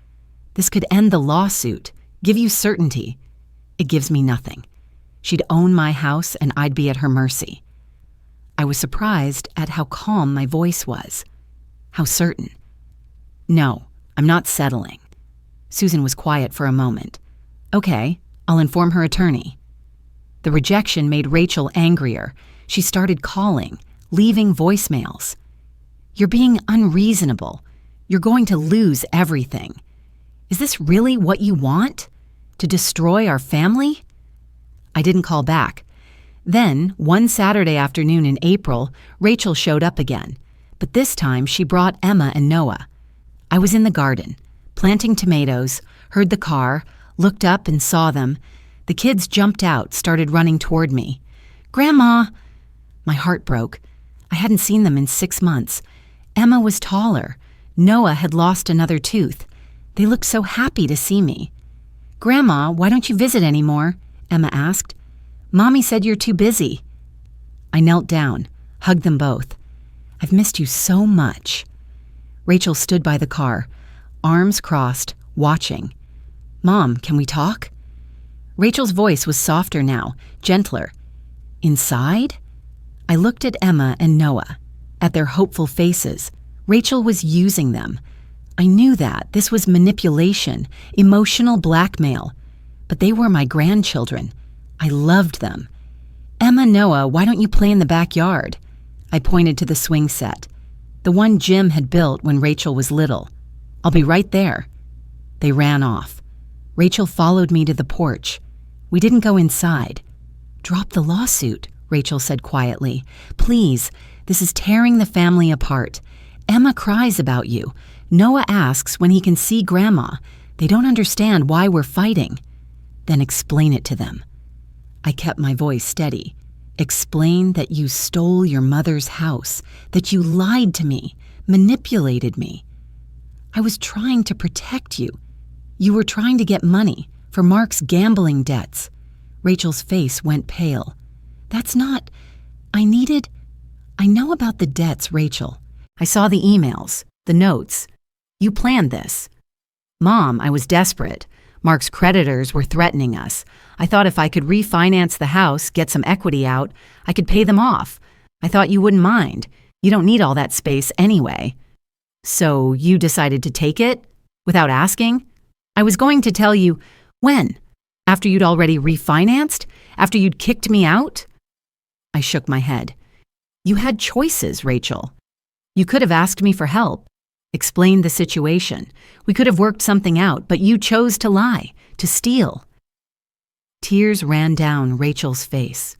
This could end the lawsuit, give you certainty. It gives me nothing. She'd own my house and I'd be at her mercy. I was surprised at how calm my voice was, how certain. No, I'm not settling. Susan was quiet for a moment. Okay, I'll inform her attorney. The rejection made Rachel angrier. She started calling, leaving voicemails. You're being unreasonable. You're going to lose everything. Is this really what you want? To destroy our family? I didn't call back. Then, one Saturday afternoon in April, Rachel showed up again. But this time she brought Emma and Noah. I was in the garden, planting tomatoes, heard the car, looked up and saw them. The kids jumped out, started running toward me. Grandma! My heart broke. I hadn't seen them in 6 months. Emma was taller. Noah had lost another tooth. They looked so happy to see me. Grandma, why don't you visit anymore? Emma asked. Mommy said you're too busy. I knelt down, hugged them both. I've missed you so much. Rachel stood by the car, arms crossed, watching. Mom, can we talk? Rachel's voice was softer now, gentler. Inside? I looked at Emma and Noah, at their hopeful faces. Rachel was using them. I knew that. This was manipulation, emotional blackmail. But they were my grandchildren. I loved them. Emma, Noah, why don't you play in the backyard? I pointed to the swing set, the one Jim had built when Rachel was little. I'll be right there. They ran off. Rachel followed me to the porch. We didn't go inside. Drop the lawsuit, Rachel said quietly. Please, this is tearing the family apart. Emma cries about you. Noah asks when he can see Grandma. They don't understand why we're fighting. Then explain it to them. I kept my voice steady. Explain that you stole your mother's house, that you lied to me, manipulated me. I was trying to protect you. You were trying to get money for Mark's gambling debts. Rachel's face went pale. That's not... I know about the debts, Rachel. I saw the emails, the notes. You planned this. Mom, I was desperate. Mark's creditors were threatening us. I thought if I could refinance the house, get some equity out, I could pay them off. I thought you wouldn't mind. You don't need all that space anyway. So you decided to take it? Without asking? I was going to tell you, when? After you'd already refinanced? After you'd kicked me out? I shook my head. You had choices, Rachel. You could have asked me for help, explained the situation. We could have worked something out, but you chose to lie, to steal. Tears ran down Rachel's face.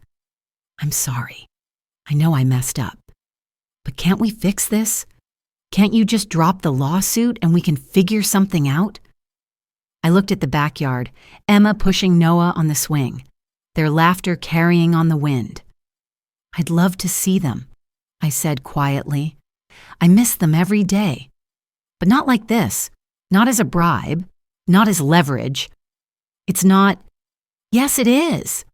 I'm sorry. I know I messed up. But can't we fix this? Can't you just drop the lawsuit and we can figure something out? I looked at the backyard, Emma pushing Noah on the swing, their laughter carrying on the wind. I'd love to see them, I said quietly. I miss them every day. But not like this, not as a bribe, not as leverage. It's not... Yes, it is.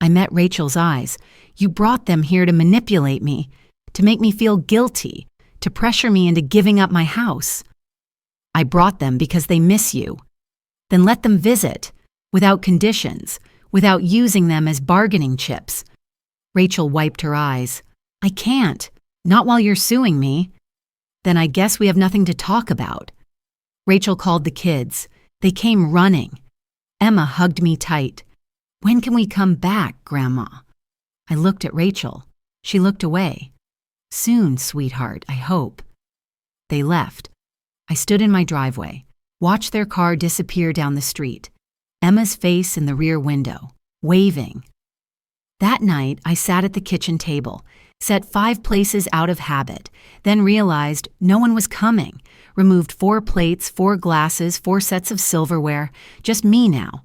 I met Rachel's eyes. You brought them here to manipulate me, to make me feel guilty, to pressure me into giving up my house. I brought them because they miss you. Then let them visit, without conditions, without using them as bargaining chips. Rachel wiped her eyes. I can't. Not while you're suing me. Then I guess we have nothing to talk about. Rachel called the kids. They came running. Emma hugged me tight. When can we come back, Grandma? I looked at Rachel. She looked away. Soon, sweetheart, I hope. They left. I stood in my driveway, watched their car disappear down the street. Emma's face in the rear window, waving. That night, I sat at the kitchen table, set 5 places out of habit, then realized no one was coming, removed 4 plates, 4 glasses, 4 sets of silverware, just me now.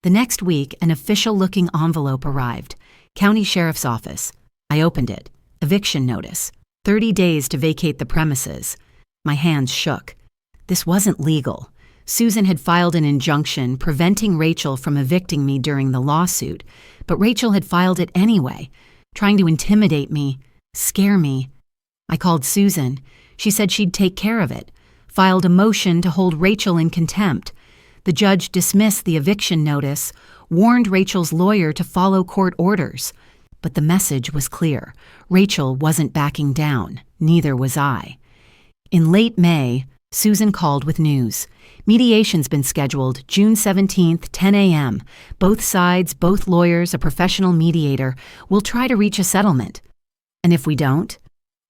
The next week, an official-looking envelope arrived. County Sheriff's Office. I opened it. Eviction notice. 30 days to vacate the premises. My hands shook. This wasn't legal. Susan had filed an injunction preventing Rachel from evicting me during the lawsuit, but Rachel had filed it anyway, trying to intimidate me, scare me. I called Susan. She said she'd take care of it, filed a motion to hold Rachel in contempt. The judge dismissed the eviction notice, warned Rachel's lawyer to follow court orders. But the message was clear. Rachel wasn't backing down. Neither was I. In late May, Susan called with news. Mediation's been scheduled June 17th, 10 a.m. Both sides, both lawyers, a professional mediator will try to reach a settlement. And if we don't,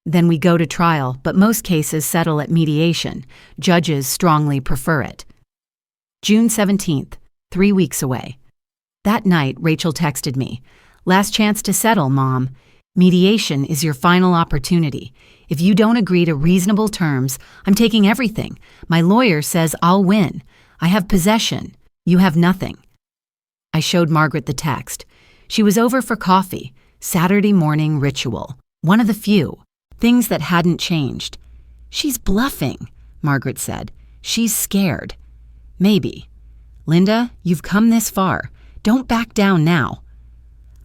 then we go to trial, but most cases settle at mediation. Judges strongly prefer it. June 17th, 3 weeks away. That night, Rachel texted me. Last chance to settle, Mom. Mediation is your final opportunity. If you don't agree to reasonable terms, I'm taking everything. My lawyer says I'll win. I have possession. You have nothing. I showed Margaret the text. She was over for coffee. Saturday morning ritual. One of the few. Things that hadn't changed. She's bluffing, Margaret said. She's scared. Maybe. Linda, you've come this far. Don't back down now.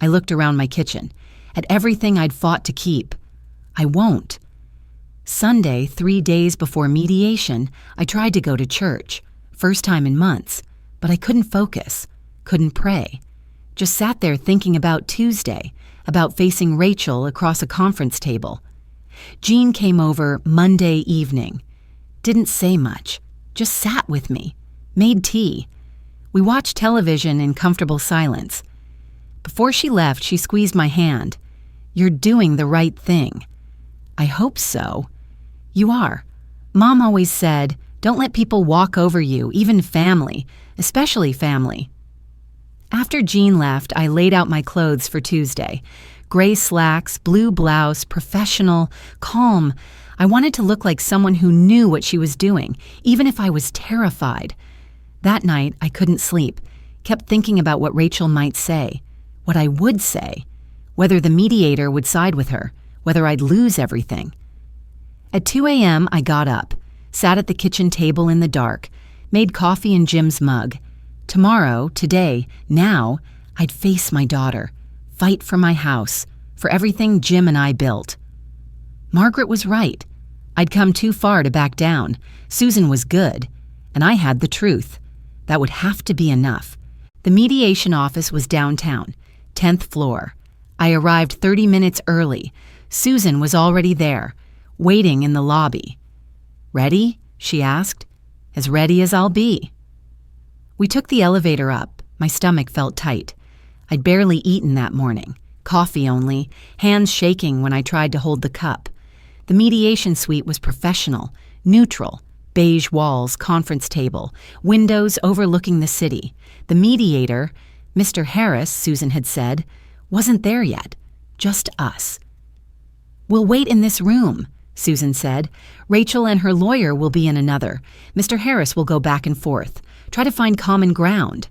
I looked around my kitchen, at everything I'd fought to keep. I won't. Sunday, 3 days before mediation, I tried to go to church. First time in months. But I couldn't focus, couldn't pray. Just sat there thinking about Tuesday, about facing Rachel across a conference table. Jean came over Monday evening. Didn't say much, just sat with me, made tea. We watched television in comfortable silence. Before she left, she squeezed my hand. You're doing the right thing. I hope so. You are. Mom always said, don't let people walk over you, even family, especially family. After Jean left, I laid out my clothes for Tuesday. Gray slacks, blue blouse, professional, calm. I wanted to look like someone who knew what she was doing, even if I was terrified. That night, I couldn't sleep, kept thinking about what Rachel might say, what I would say, whether the mediator would side with her, whether I'd lose everything. At 2 a.m., I got up, sat at the kitchen table in the dark, made coffee in Jim's mug. Tomorrow, today, now, I'd face my daughter, fight for my house, for everything Jim and I built. Margaret was right. I'd come too far to back down. Susan was good, and I had the truth. That would have to be enough. The mediation office was downtown, 10th floor. I arrived 30 minutes early. Susan was already there, waiting in the lobby. "Ready?" she asked. "As ready as I'll be." We took the elevator up. My stomach felt tight. I'd barely eaten that morning. Coffee only, hands shaking when I tried to hold the cup. The mediation suite was professional, neutral, beige walls, conference table, windows overlooking the city. The mediator, Mr. Harris, Susan had said, wasn't there yet, just us. "We'll wait in this room," Susan said. "Rachel and her lawyer will be in another. Mr. Harris will go back and forth, try to find common ground.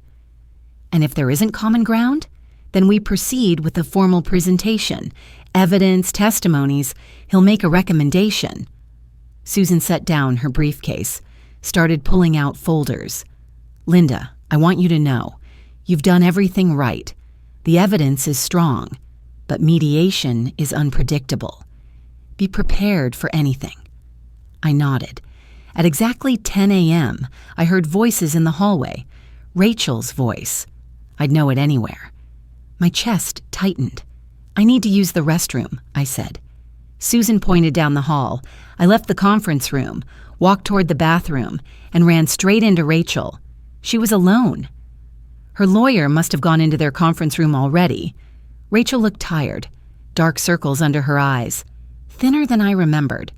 And if there isn't common ground, then we proceed with the formal presentation, evidence, testimonies. He'll make a recommendation." Susan set down her briefcase, started pulling out folders. "Linda, I want you to know, you've done everything right. The evidence is strong, but mediation is unpredictable. Be prepared for anything." I nodded. At exactly 10 a.m., I heard voices in the hallway. Rachel's voice. I'd know it anywhere. My chest tightened. "I need to use the restroom," I said. Susan pointed down the hall. I left the conference room, walked toward the bathroom, and ran straight into Rachel. She was alone. Her lawyer must have gone into their conference room already. Rachel looked tired, dark circles under her eyes, thinner than I remembered.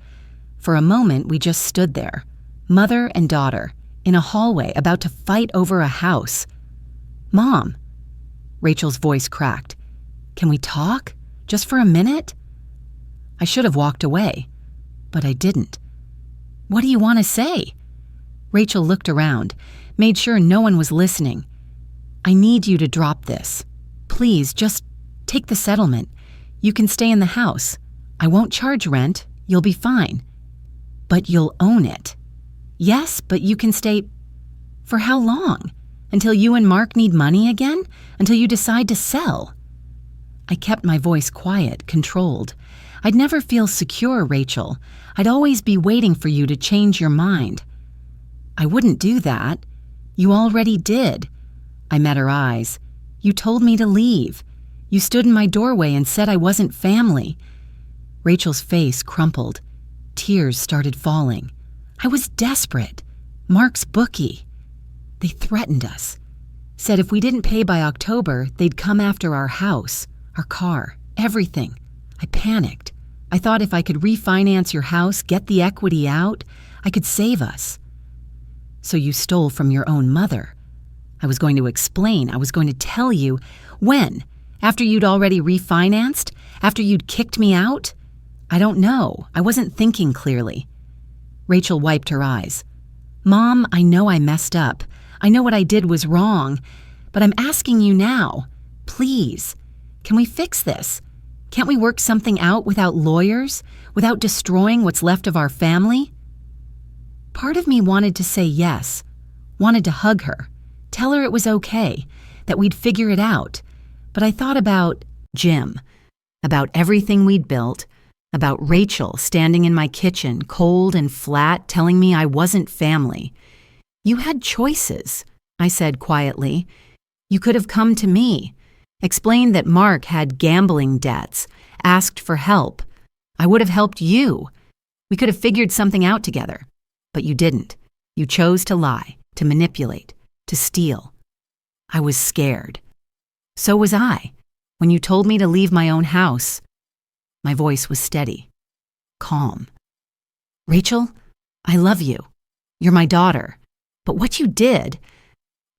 For a moment, we just stood there, mother and daughter, in a hallway about to fight over a house. "Mom," Rachel's voice cracked. "Can we talk? Just for a minute?" I should have walked away, but I didn't. "What do you want to say?" Rachel looked around, made sure no one was listening. "I need you to drop this. Please, just take the settlement. You can stay in the house. I won't charge rent. You'll be fine. But you'll own it." "Yes, but you can stay..." "For how long? Until you and Mark need money again? Until you decide to sell?" I kept my voice quiet, controlled. "I'd never feel secure, Rachel. I'd always be waiting for you to change your mind." "I wouldn't do that. You already did." I met her eyes. "You told me to leave. You stood in my doorway and said I wasn't family." Rachel's face crumpled. Tears started falling. "I was desperate. Mark's bookie. They threatened us. Said if we didn't pay by October, they'd come after our house, our car, everything. I panicked. I thought if I could refinance your house, get the equity out, I could save us." "So you stole from your own mother." I was going to explain. I was going to tell you. "When? After you'd already refinanced? After you'd kicked me out?" "I don't know. I wasn't thinking clearly." Rachel wiped her eyes. "Mom, I know I messed up. I know what I did was wrong. But I'm asking you now. Please. Can we fix this? Can't we work something out without lawyers? Without destroying what's left of our family?" Part of me wanted to say yes. Wanted to hug her. Tell her it was okay. That we'd figure it out. But I thought about Jim. About everything we'd built. About Rachel standing in my kitchen, cold and flat, telling me I wasn't family. "You had choices," I said quietly. "You could have come to me, explained that Mark had gambling debts, asked for help. I would have helped you. We could have figured something out together. But you didn't. You chose to lie, to manipulate, to steal. I was scared. So was I, when you told me to leave my own house." My voice was steady, calm. "Rachel, I love you. You're my daughter. But what you did..."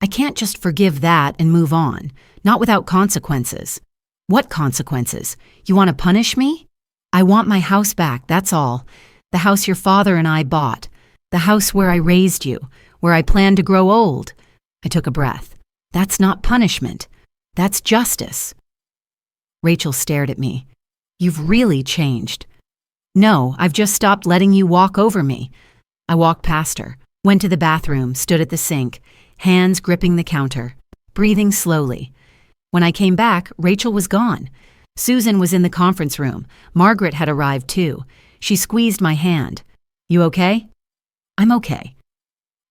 I can't just forgive that and move on, not without consequences. What consequences? You want to punish me? I want my house back, that's all. The house your father and I bought. The house where I raised you, where I planned to grow old. I took a breath. That's not punishment. That's justice. Rachel stared at me. You've really changed. No, I've just stopped letting you walk over me. I walked past her, went to the bathroom, stood at the sink, hands gripping the counter, breathing slowly. When I came back, Rachel was gone. Susan was in the conference room. Margaret had arrived too. She squeezed my hand. You okay? I'm okay.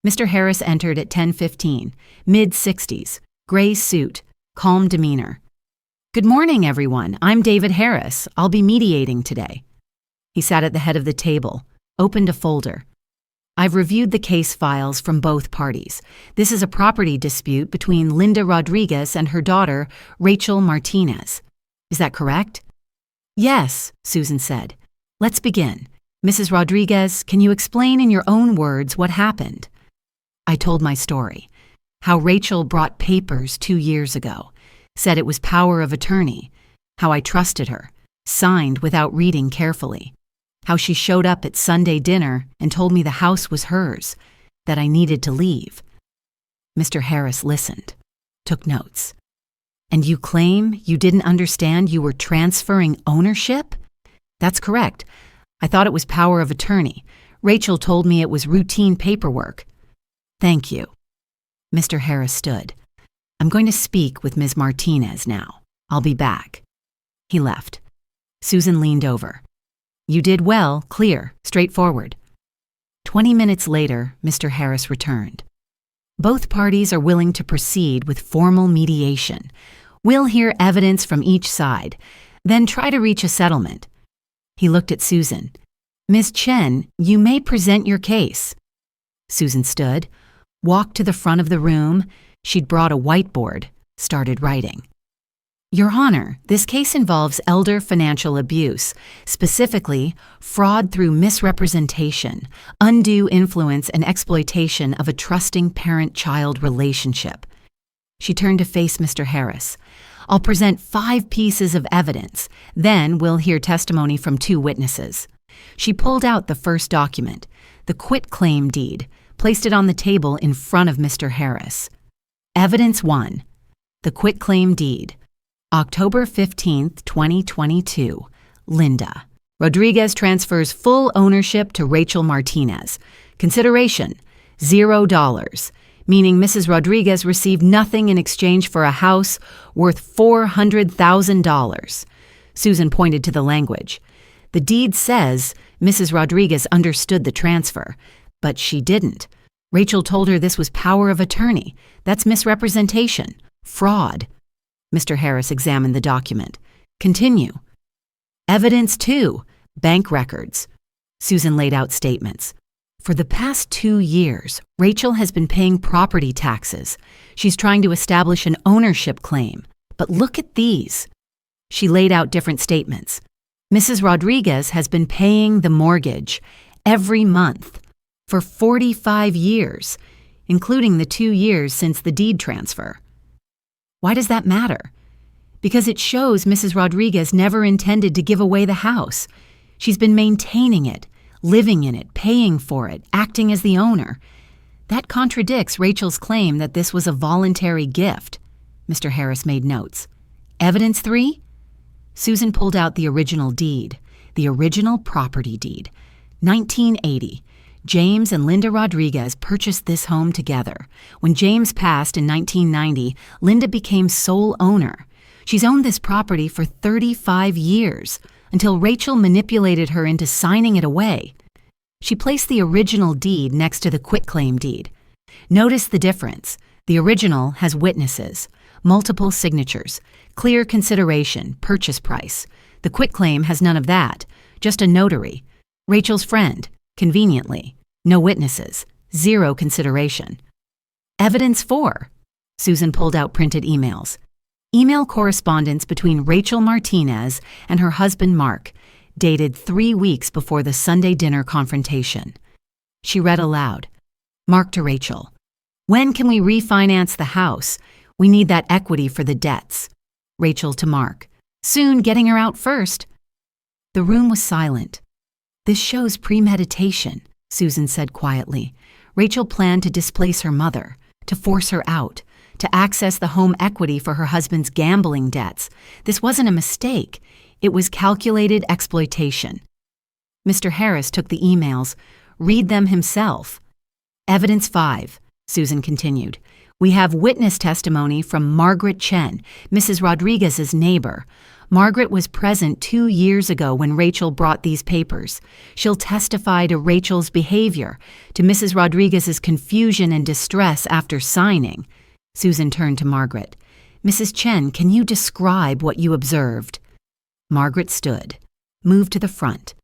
Mr. Harris entered at 10:15, mid-60s, gray suit, calm demeanor. Good morning, everyone. I'm David Harris. I'll be mediating today. He sat at the head of the table, opened a folder. I've reviewed the case files from both parties. This is a property dispute between Linda Rodriguez and her daughter, Rachel Martinez. Is that correct? Yes, Susan said. Let's begin. Mrs. Rodriguez, can you explain in your own words what happened? I told my story. How Rachel brought papers 2 years ago, said it was power of attorney. How I trusted her, signed without reading carefully. How she showed up at Sunday dinner and told me the house was hers, that I needed to leave. Mr. Harris listened, took notes. And you claim you didn't understand you were transferring ownership? That's correct. I thought it was power of attorney. Rachel told me it was routine paperwork. Thank you. Mr. Harris stood. I'm going to speak with Ms. Martinez now. I'll be back. He left. Susan leaned over. You did well, clear, straightforward. 20 minutes later, Mr. Harris returned. Both parties are willing to proceed with formal mediation. We'll hear evidence from each side, then try to reach a settlement. He looked at Susan. Ms. Chen, you may present your case. Susan stood, walked to the front of the room. She'd brought a whiteboard, started writing. Your Honor, this case involves elder financial abuse, specifically fraud through misrepresentation, undue influence and exploitation of a trusting parent-child relationship. She turned to face Mr. Harris. I'll present 5 pieces of evidence, then we'll hear testimony from 2 witnesses. She pulled out the first document, the quitclaim deed, placed it on the table in front of Mr. Harris. Evidence 1, the quitclaim deed. October 15th, 2022, Linda. Rodriguez transfers full ownership to Rachel Martinez. Consideration, $0, meaning Mrs. Rodriguez received nothing in exchange for a house worth $400,000. Susan pointed to the language. The deed says Mrs. Rodriguez understood the transfer, but she didn't. Rachel told her this was power of attorney. That's misrepresentation, fraud. Mr. Harris examined the document. Continue. Evidence 2, bank records. Susan laid out statements. For the past 2 years, Rachel has been paying property taxes. She's trying to establish an ownership claim. But look at these. She laid out different statements. Mrs. Rodriguez has been paying the mortgage every month for 45 years, including the 2 years since the deed transfer. Why does that matter? Because it shows Mrs. Rodriguez never intended to give away the house. She's been maintaining it, living in it, paying for it, acting as the owner. That contradicts Rachel's claim that this was a voluntary gift. Mr. Harris made notes. Evidence 3? Susan pulled out the original deed, the original property deed. 1980. James and Linda Rodriguez purchased this home together. When James passed in 1990, Linda became sole owner. She's owned this property for 35 years, until Rachel manipulated her into signing it away. She placed the original deed next to the quitclaim deed. Notice the difference. The original has witnesses, multiple signatures, clear consideration, purchase price. The quitclaim has none of that, just a notary. Rachel's friend, conveniently. No witnesses, 0 consideration. Evidence 4. Susan pulled out printed emails. Email correspondence between Rachel Martinez and her husband Mark, dated 3 weeks before the Sunday dinner confrontation. She read aloud. Mark to Rachel. When can we refinance the house? We need that equity for the debts. Rachel to Mark. Soon, getting her out first. The room was silent. This shows premeditation, Susan said quietly. Rachel planned to displace her mother, to force her out, to access the home equity for her husband's gambling debts. This wasn't a mistake. It was calculated exploitation. Mr. Harris took the emails. Read them himself. Evidence 5, Susan continued. We have witness testimony from Margaret Chen, Mrs. Rodriguez's neighbor. Margaret was present 2 years ago when Rachel brought these papers. She'll testify to Rachel's behavior, to Mrs. Rodriguez's confusion and distress after signing. Susan turned to Margaret. Mrs. Chen, can you describe what you observed? Margaret stood, moved to the front.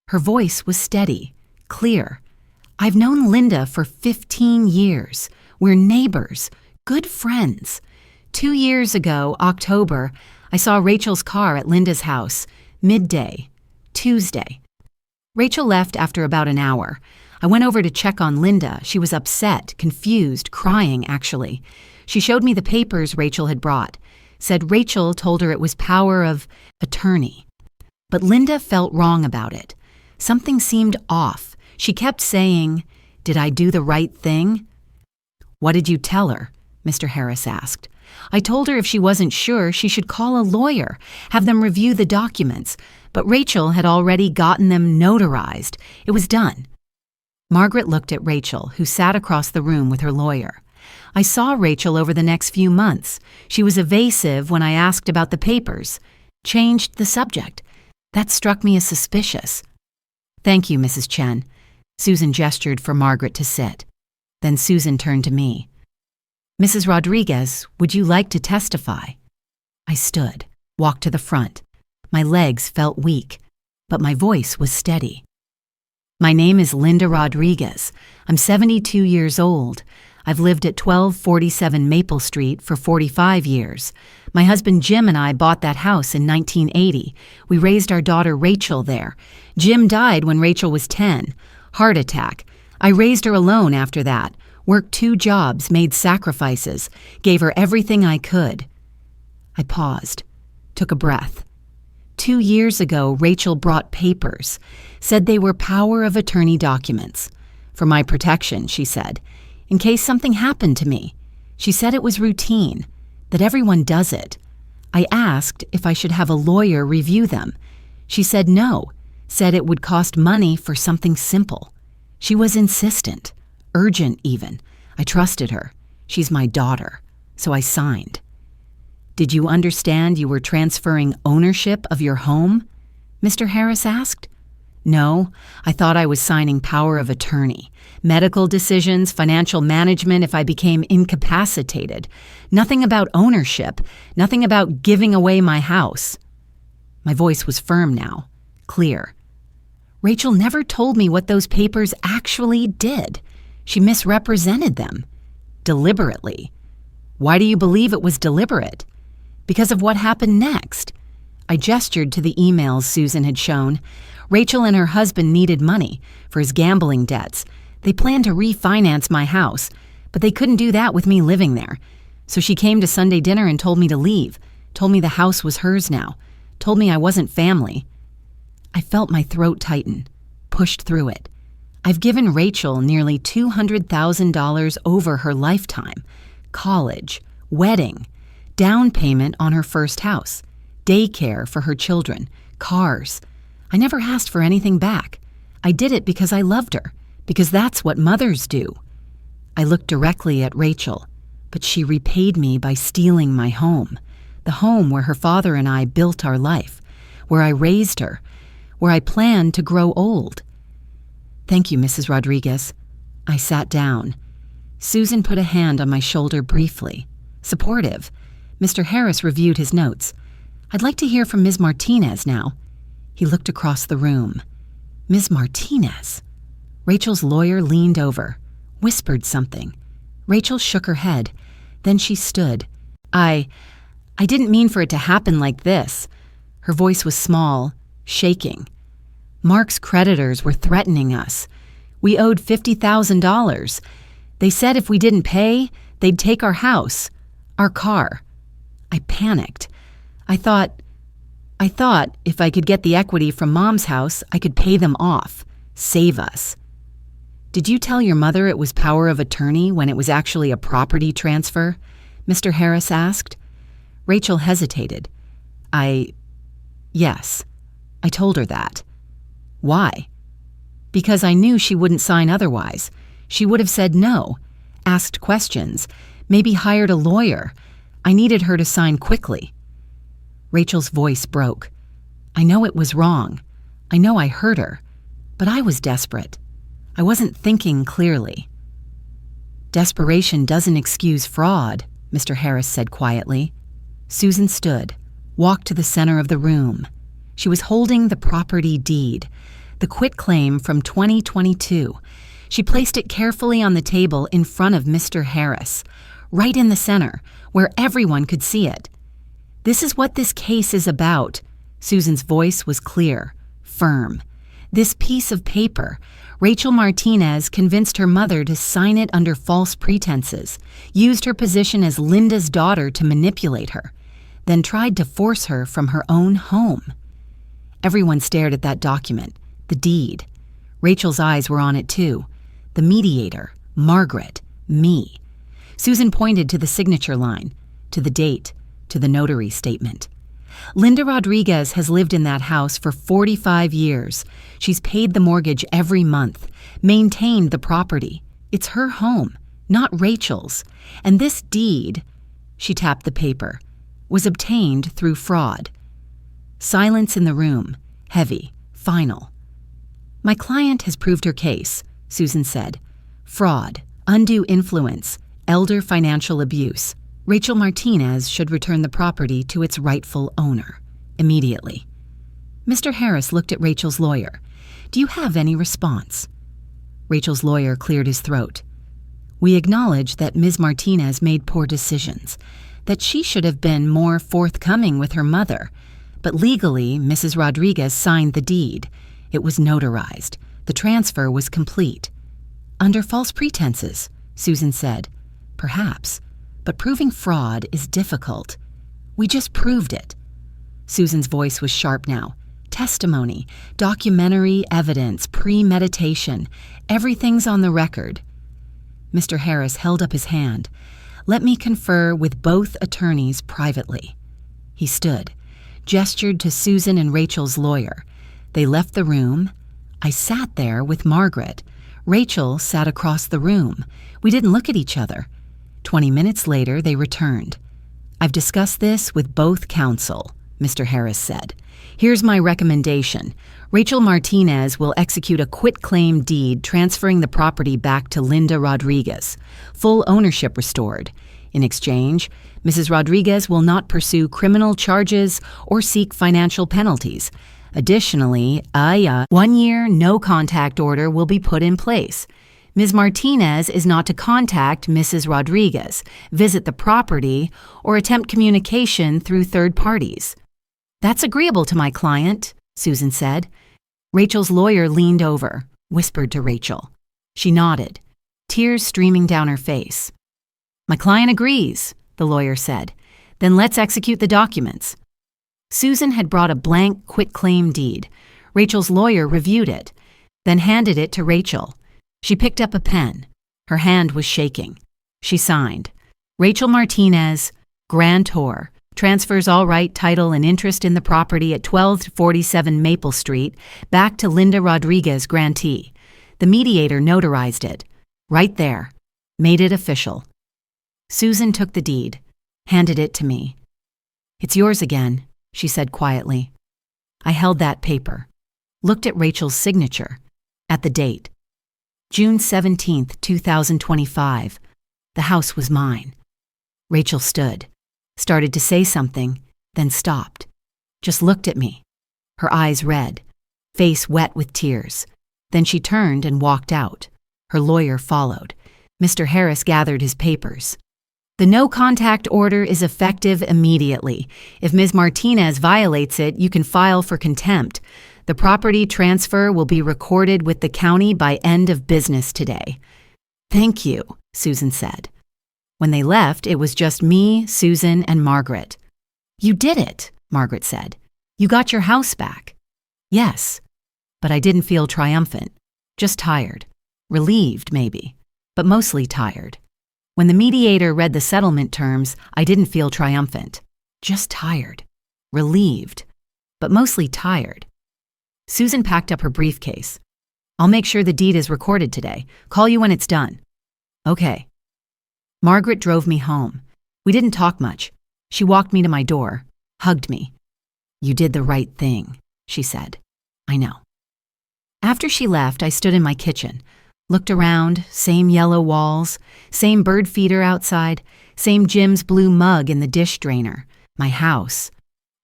Her voice was steady, clear. I've known Linda for 15 years. We're neighbors, good friends. 2 years ago, October, I saw Rachel's car at Linda's house, midday, Tuesday. Rachel left after about an hour. I went over to check on Linda. She was upset, confused, crying, actually. She showed me the papers Rachel had brought. Said Rachel told her it was power of attorney. But Linda felt wrong about it. Something seemed off. She kept saying, "Did I do the right thing?" What did you tell her? Mr. Harris asked. I told her if she wasn't sure, she should call a lawyer, have them review the documents, but Rachel had already gotten them notarized. It was done. Margaret looked at Rachel, who sat across the room with her lawyer. I saw Rachel over the next few months. She was evasive when I asked about the papers, changed the subject. That struck me as suspicious. Thank you, Mrs. Chen. Susan gestured for Margaret to sit. Then Susan turned to me. Mrs. Rodriguez, would you like to testify? I stood, walked to the front. My legs felt weak, but my voice was steady. My name is Linda Rodriguez. I'm 72 years old. I've lived at 1247 Maple Street for 45 years. My husband Jim and I bought that house in 1980. We raised our daughter Rachel there. Jim died when Rachel was 10. Heart attack. I raised her alone after that. Worked 2 jobs, made sacrifices, gave her everything I could. I paused, took a breath. 2 years ago, Rachel brought papers, said they were power of attorney documents. For my protection, she said, in case something happened to me. She said it was routine, that everyone does it. I asked if I should have a lawyer review them. She said no, said it would cost money for something simple. She was insistent. Urgent, even. I trusted her. She's my daughter. So I signed. Did you understand you were transferring ownership of your home? Mr. Harris asked. No, I thought I was signing power of attorney. Medical decisions, financial management if I became incapacitated. Nothing about ownership. Nothing about giving away my house. My voice was firm now. Clear. Rachel never told me what those papers actually did. She misrepresented them. Deliberately. Why do you believe it was deliberate? Because of what happened next. I gestured to the emails Susan had shown. Rachel and her husband needed money for his gambling debts. They planned to refinance my house, but they couldn't do that with me living there. So she came to Sunday dinner and told me to leave, told me the house was hers now, told me I wasn't family. I felt my throat tighten, pushed through it. I've given Rachel nearly $200,000 over her lifetime. College, wedding, down payment on her first house, daycare for her children, cars. I never asked for anything back. I did it because I loved her, because that's what mothers do. I looked directly at Rachel, but she repaid me by stealing my home, the home where her father and I built our life, where I raised her, where I planned to grow old. Thank you, Mrs. Rodriguez. I sat down. Susan put a hand on my shoulder briefly. Supportive. Mr. Harris reviewed his notes. I'd like to hear from Ms. Martinez now. He looked across the room. Ms. Martinez. Rachel's lawyer leaned over, whispered something. Rachel shook her head. Then she stood. I didn't mean for it to happen like this. Her voice was small, shaking. Mark's creditors were threatening us. We owed $50,000. They said if we didn't pay, they'd take our house, our car. I panicked. I thought if I could get the equity from Mom's house, I could pay them off, save us. Did you tell your mother it was power of attorney when it was actually a property transfer? Mr. Harris asked. Rachel hesitated. Yes, I told her that. Why? Because I knew she wouldn't sign otherwise. She would have said no, asked questions, maybe hired a lawyer. I needed her to sign quickly. Rachel's voice broke. I know it was wrong. I know I hurt her. But I was desperate. I wasn't thinking clearly. Desperation doesn't excuse fraud, Mr. Harris said quietly. Susan stood, walked to the center of the room. She was holding the property deed, the quitclaim from 2022. She placed it carefully on the table in front of Mr. Harris, right in the center, where everyone could see it. This is what this case is about. Susan's voice was clear, firm. This piece of paper, Rachel Martinez convinced her mother to sign it under false pretenses, used her position as Linda's daughter to manipulate her, then tried to force her from her own home. Everyone stared at that document, the deed. Rachel's eyes were on it too. The mediator, Margaret, me. Susan pointed to the signature line, to the date, to the notary statement. Linda Rodriguez has lived in that house for 45 years. She's paid the mortgage every month, maintained the property. It's her home, not Rachel's. And this deed, she tapped the paper, was obtained through fraud. Silence in the room, heavy, final. My client has proved her case, Susan said. Fraud, undue influence, elder financial abuse. Rachel Martinez should return the property to its rightful owner, immediately. Mr. Harris looked at Rachel's lawyer. Do you have any response? Rachel's lawyer cleared his throat. We acknowledge that Ms. Martinez made poor decisions, that she should have been more forthcoming with her mother, but legally, Mrs. Rodriguez signed the deed. It was notarized. The transfer was complete. Under false pretenses, Susan said. Perhaps. But proving fraud is difficult. We just proved it. Susan's voice was sharp now. Testimony, documentary evidence, premeditation. Everything's on the record. Mr. Harris held up his hand. Let me confer with both attorneys privately. He stood, gestured to Susan and Rachel's lawyer. They left the room. I sat there with Margaret. Rachel sat across the room. We didn't look at each other. 20 minutes later, they returned. I've discussed this with both counsel, Mr. Harris said. Here's my recommendation. Rachel Martinez will execute a quitclaim deed transferring the property back to Linda Rodriguez. Full ownership restored. In exchange, Mrs. Rodriguez will not pursue criminal charges or seek financial penalties. Additionally, a 1-year no-contact order will be put in place. Ms. Martinez is not to contact Mrs. Rodriguez, visit the property, or attempt communication through third parties. That's agreeable to my client, Susan said. Rachel's lawyer leaned over, whispered to Rachel. She nodded, tears streaming down her face. My client agrees, the lawyer said. Then let's execute the documents. Susan had brought a blank quitclaim deed. Rachel's lawyer reviewed it, then handed it to Rachel. She picked up a pen. Her hand was shaking. She signed. Rachel Martinez, grantor, transfers all right, title, and interest in the property at 1247 Maple Street back to Linda Rodriguez, grantee. The mediator notarized it. Right there. Made it official. Susan took the deed, handed it to me. It's yours again, she said quietly. I held that paper, looked at Rachel's signature, at the date. June 17th, 2025. The house was mine. Rachel stood, started to say something, then stopped. Just looked at me, her eyes red, face wet with tears. Then she turned and walked out. Her lawyer followed. Mr. Harris gathered his papers. The no-contact order is effective immediately. If Ms. Martinez violates it, you can file for contempt. The property transfer will be recorded with the county by end of business today. Thank you. Susan said. When they left, it was just me, Susan, and Margaret. You did it, Margaret said. You got your house back. Yes, but I didn't feel triumphant, just tired. Relieved, maybe, but mostly tired. When the mediator read the settlement terms, I didn't feel triumphant, just tired. Relieved, but mostly tired. Susan packed up her briefcase. I'll make sure the deed is recorded today. Call you when it's done. Okay. Margaret drove me home. We didn't talk much. She walked me to my door, hugged me. You did the right thing, she said. I know. After she left, I stood in my kitchen, looked around, same yellow walls, same bird feeder outside, same Jim's blue mug in the dish drainer, my house.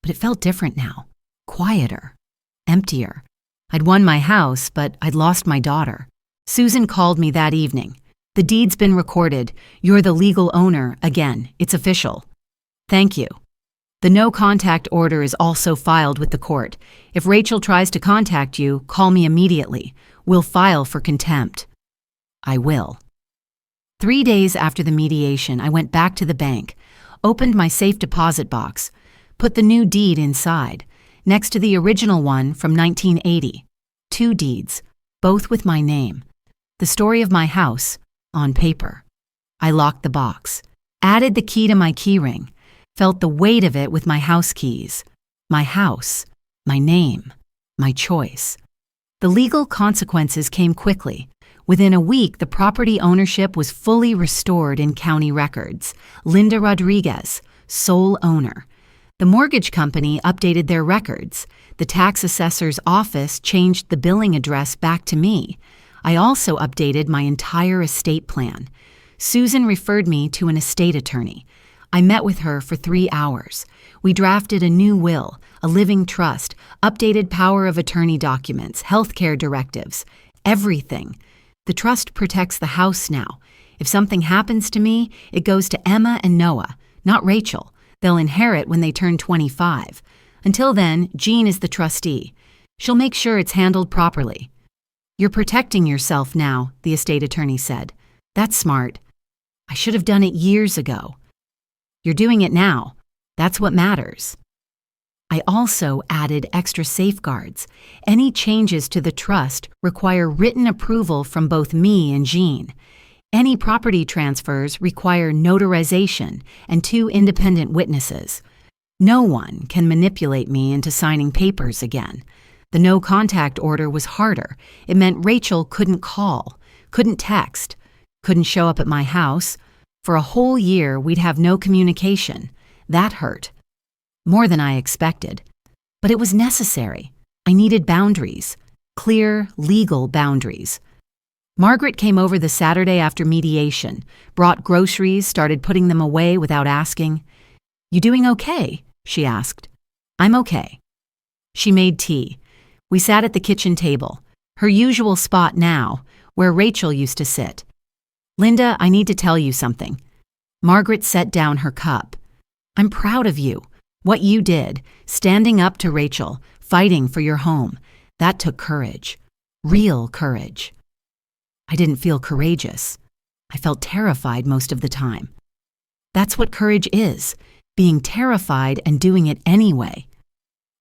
But it felt different now, quieter, emptier. I'd won my house, but I'd lost my daughter. Susan called me that evening. The deed's been recorded. You're the legal owner again. It's official. Thank you. The no contact order is also filed with the court. If Rachel tries to contact you, call me immediately. We'll file for contempt. I will. 3 days after the mediation, I went back to the bank, opened my safe deposit box, put the new deed inside, next to the original one from 1980. 2 deeds, both with my name. The story of my house, on paper. I locked the box, added the key to my keyring, felt the weight of it with my house keys. My house, my name, my choice. The legal consequences came quickly. Within a week, the property ownership was fully restored in county records. Linda Rodriguez, sole owner. The mortgage company updated their records. The tax assessor's office changed the billing address back to me. I also updated my entire estate plan. Susan referred me to an estate attorney. I met with her for 3 hours. We drafted a new will, a living trust, updated power of attorney documents, healthcare directives, everything. The trust protects the house now. If something happens to me, it goes to Emma and Noah, not Rachel. They'll inherit when they turn 25. Until then, Jean is the trustee. She'll make sure it's handled properly. You're protecting yourself now, the estate attorney said. That's smart. I should have done it years ago. You're doing it now. That's what matters. I also added extra safeguards. Any changes to the trust require written approval from both me and Jean. Any property transfers require notarization and 2 independent witnesses. No one can manipulate me into signing papers again. The no contact order was harder. It meant Rachel couldn't call, couldn't text, couldn't show up at my house. For a whole year, we'd have no communication. That hurt. More than I expected. But it was necessary. I needed boundaries. Clear, legal boundaries. Margaret came over the Saturday after mediation, brought groceries, started putting them away without asking. You doing okay? She asked. I'm okay. She made tea. We sat at the kitchen table, her usual spot now, where Rachel used to sit. Linda, I need to tell you something. Margaret set down her cup. I'm proud of you. What you did, standing up to Rachel, fighting for your home, that took courage. Real courage. I didn't feel courageous. I felt terrified most of the time. That's what courage is, being terrified and doing it anyway.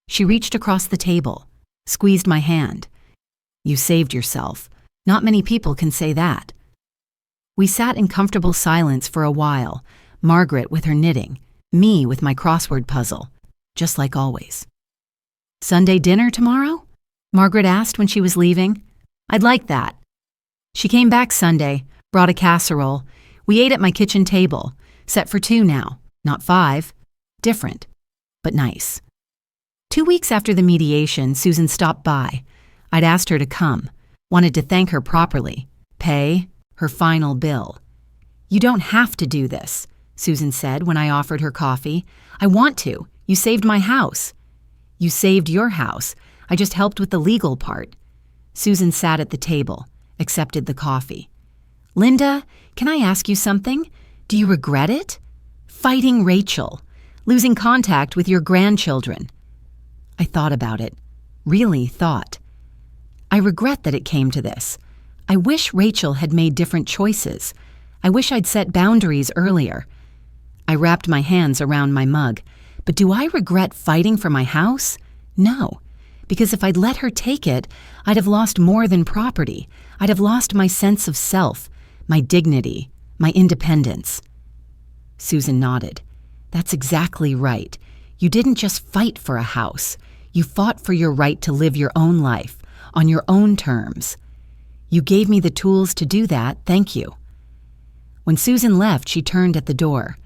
She reached across the table, squeezed my hand. You saved yourself. Not many people can say that. We sat in comfortable silence for a while, Margaret with her knitting, me with my crossword puzzle, just like always. Sunday dinner tomorrow? Margaret asked when she was leaving. I'd like that. She came back Sunday, brought a casserole. We ate at my kitchen table, set for 2 now, not 5. Different, but nice. 2 weeks after the mediation, Susan stopped by. I'd asked her to come, wanted to thank her properly, pay her final bill. You don't have to do this, Susan said when I offered her coffee. I want to. You saved my house. You saved your house. I just helped with the legal part. Susan sat at the table, accepted the coffee. Linda, can I ask you something? Do you regret it? Fighting Rachel, losing contact with your grandchildren. I thought about it, really thought. I regret that it came to this. I wish Rachel had made different choices. I wish I'd set boundaries earlier. I wrapped my hands around my mug. But do I regret fighting for my house? No, because if I'd let her take it, I'd have lost more than property. I'd have lost my sense of self, my dignity, my independence. Susan nodded. That's exactly right. You didn't just fight for a house. You fought for your right to live your own life, on your own terms. You gave me the tools to do that, thank you. When Susan left, she turned at the door.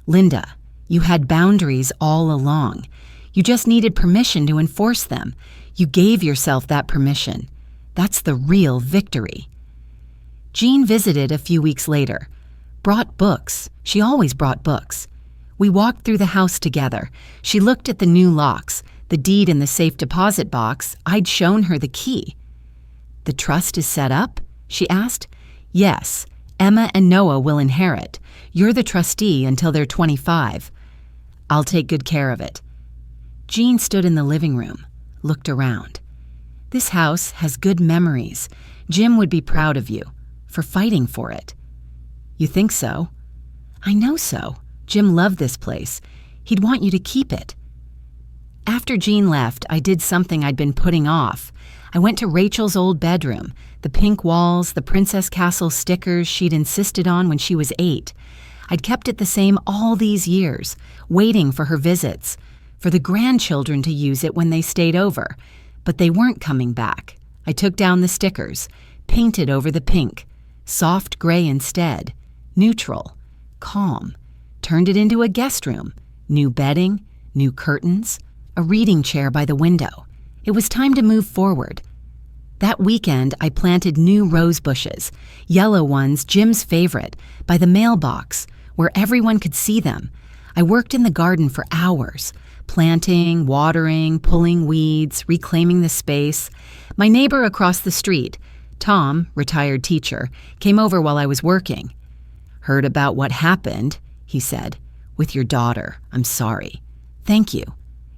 Linda, you had boundaries all along. You just needed permission to enforce them. You gave yourself that permission. That's the real victory. Jean visited a few weeks later. Brought books. She always brought books. We walked through the house together. She looked at the new locks, the deed in the safe deposit box. I'd shown her the key. The trust is set up? She asked. Yes. Emma and Noah will inherit. You're the trustee until they're 25. I'll take good care of it. Jean stood in the living room, looked around. This house has good memories. Jim would be proud of you for fighting for it. You think so? I know so. Jim loved this place. He'd want you to keep it. After Jean left, I did something I'd been putting off. I went to Rachel's old bedroom, the pink walls, the Princess Castle stickers she'd insisted on when she was 8. I'd kept it the same all these years, waiting for her visits, for the grandchildren to use it when they stayed over. But they weren't coming back. I took down the stickers, painted over the pink, soft gray instead, neutral, calm, turned it into a guest room, new bedding, new curtains, a reading chair by the window. It was time to move forward. That weekend, I planted new rose bushes, yellow ones, Jim's favorite, by the mailbox, where everyone could see them. I worked in the garden for hours, planting, watering, pulling weeds, reclaiming the space. My neighbor across the street, Tom, retired teacher, came over while I was working. Heard about what happened, he said. With your daughter, I'm sorry. Thank you.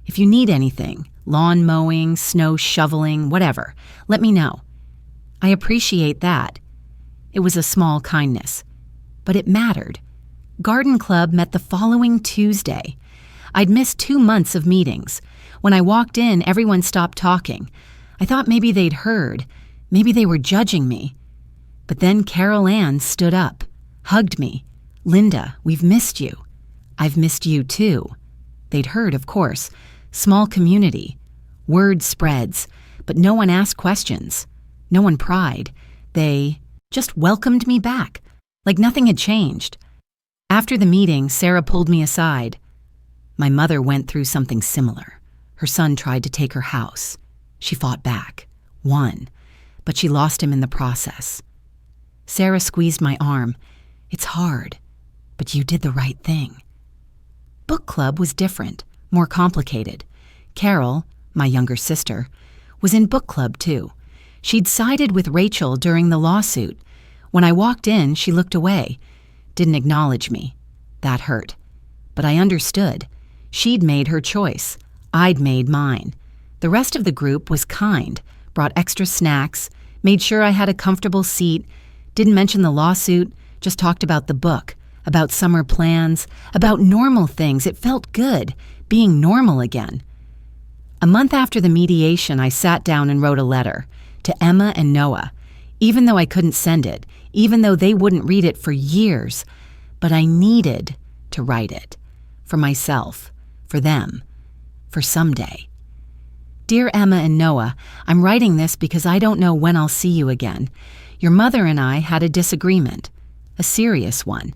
If you need anything, lawn mowing, snow shoveling, whatever, let me know. I appreciate that. It was a small kindness, but it mattered. Garden Club met the following Tuesday. I'd missed 2 months of meetings. When I walked in, everyone stopped talking. I thought maybe they'd heard. Maybe they were judging me. But then Carol Ann stood up, hugged me. Linda, we've missed you. I've missed you too. They'd heard, of course. Small community. Word spreads, but no one asked questions. No one pried. They just welcomed me back, like nothing had changed. After the meeting, Sarah pulled me aside. My mother went through something similar. Her son tried to take her house. She fought back, won, but she lost him in the process. Sarah squeezed my arm. It's hard, but you did the right thing. Book club was different, more complicated. Carol, my younger sister, was in book club too. She'd sided with Rachel during the lawsuit. When I walked in, she looked away, didn't acknowledge me. That hurt. But I understood. She'd made her choice. I'd made mine. The rest of the group was kind, brought extra snacks, made sure I had a comfortable seat, didn't mention the lawsuit, just talked about the book, about summer plans, about normal things. It felt good, being normal again. A month after the mediation, I sat down and wrote a letter to Emma and Noah, even though I couldn't send it, even though they wouldn't read it for years. But I needed to write it. For myself, for them, for someday. Dear Emma and Noah, I'm writing this because I don't know when I'll see you again. Your mother and I had a disagreement, a serious one,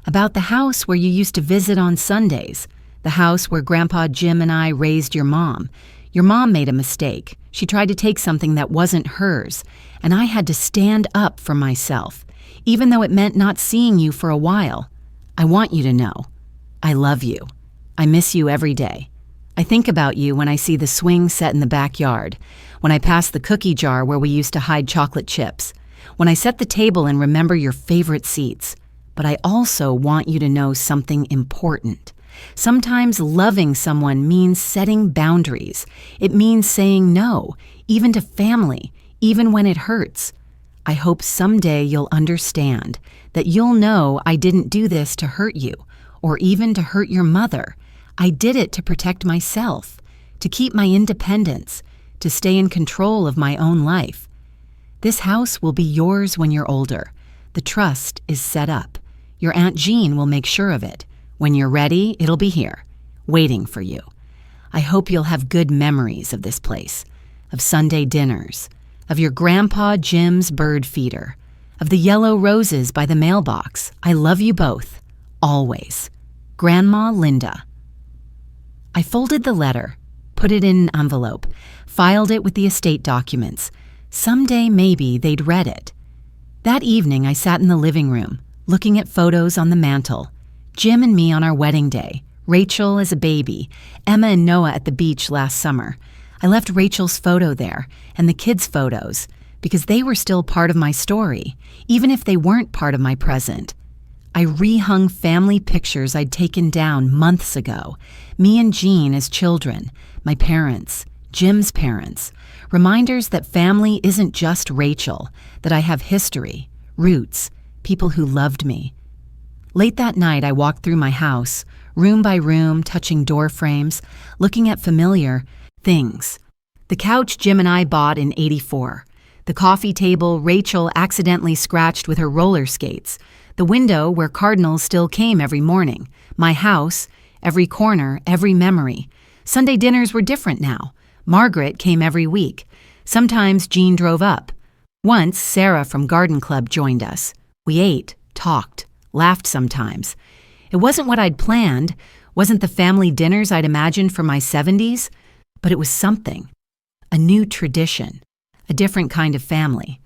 about the house where you used to visit on Sundays, the house where Grandpa Jim and I raised your mom. Your mom made a mistake. She tried to take something that wasn't hers, and I had to stand up for myself, even though it meant not seeing you for a while. I want you to know. I love you. I miss you every day. I think about you when I see the swing set in the backyard, when I pass the cookie jar where we used to hide chocolate chips, when I set the table and remember your favorite seats. But I also want you to know something important. Sometimes loving someone means setting boundaries. It means saying no, even to family, even when it hurts. I hope someday you'll understand, that you'll know I didn't do this to hurt you, or even to hurt your mother. I did it to protect myself, to keep my independence, to stay in control of my own life. This house will be yours when you're older. The trust is set up. Your Aunt Jean will make sure of it. When you're ready, it'll be here, waiting for you. I hope you'll have good memories of this place, of Sunday dinners, of your Grandpa Jim's bird feeder, of the yellow roses by the mailbox. I love you both, always. Grandma Linda. I folded the letter, put it in an envelope, filed it with the estate documents. Someday maybe they'd read it. That evening I sat in the living room, looking at photos on the mantel. Jim and me on our wedding day, Rachel as a baby, Emma and Noah at the beach last summer. I left Rachel's photo there, and the kids' photos, because they were still part of my story, even if they weren't part of my present. I rehung family pictures I'd taken down months ago, me and Jean as children, my parents, Jim's parents, reminders that family isn't just Rachel, that I have history, roots, people who loved me. Late that night, I walked through my house, room by room, touching door frames, looking at familiar things. The couch Jim and I bought in '84. The coffee table Rachel accidentally scratched with her roller skates. The window where Cardinals still came every morning. My house, every corner, every memory. Sunday dinners were different now. Margaret came every week. Sometimes Jean drove up. Once, Sarah from Garden Club joined us. We ate, talked, laughed sometimes. It wasn't what I'd planned, wasn't the family dinners I'd imagined for my 70s, but it was something. A new tradition, a different kind of family.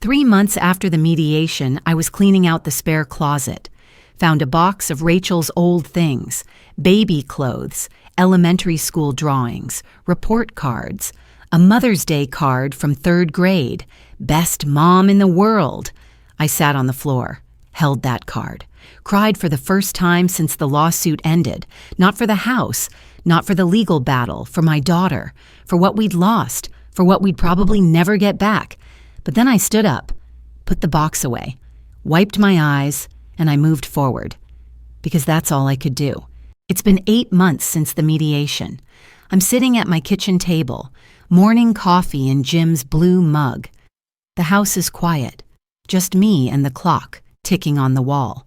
3 months after the mediation, I was cleaning out the spare closet. Found a box of Rachel's old things, baby clothes, elementary school drawings, report cards, a Mother's Day card from 3rd grade, best mom in the world. I sat on the floor, held that card, cried for the first time since the lawsuit ended, not for the house, not for the legal battle, for my daughter, for what we'd lost, for what we'd probably never get back. But then I stood up, put the box away, wiped my eyes, and I moved forward. Because that's all I could do. It's been 8 months since the mediation. I'm sitting at my kitchen table, morning coffee in Jim's blue mug. The house is quiet, just me and the clock ticking on the wall.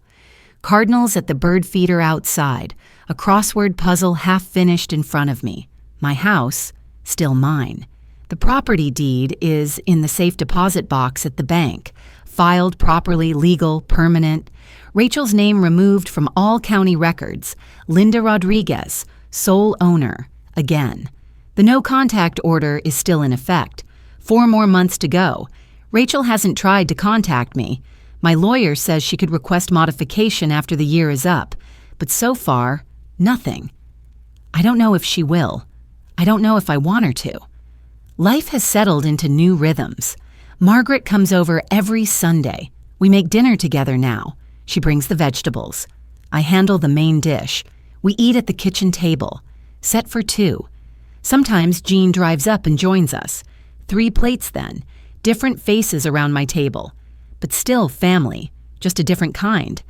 Cardinals at the bird feeder outside, a crossword puzzle half finished in front of me. My house, still mine. The property deed is in the safe deposit box at the bank, filed properly, legal, permanent. Rachel's name removed from all county records. Linda Rodriguez, sole owner, again. The no contact order is still in effect. 4 more months to go. Rachel hasn't tried to contact me. My lawyer says she could request modification after the year is up, but so far, nothing. I don't know if she will. I don't know if I want her to. Life has settled into new rhythms. Margaret comes over every Sunday. We make dinner together now. She brings the vegetables. I handle the main dish. We eat at the kitchen table, set for 2. Sometimes Jean drives up and joins us. 3 plates then, different faces around my table, but still family, just a different kind.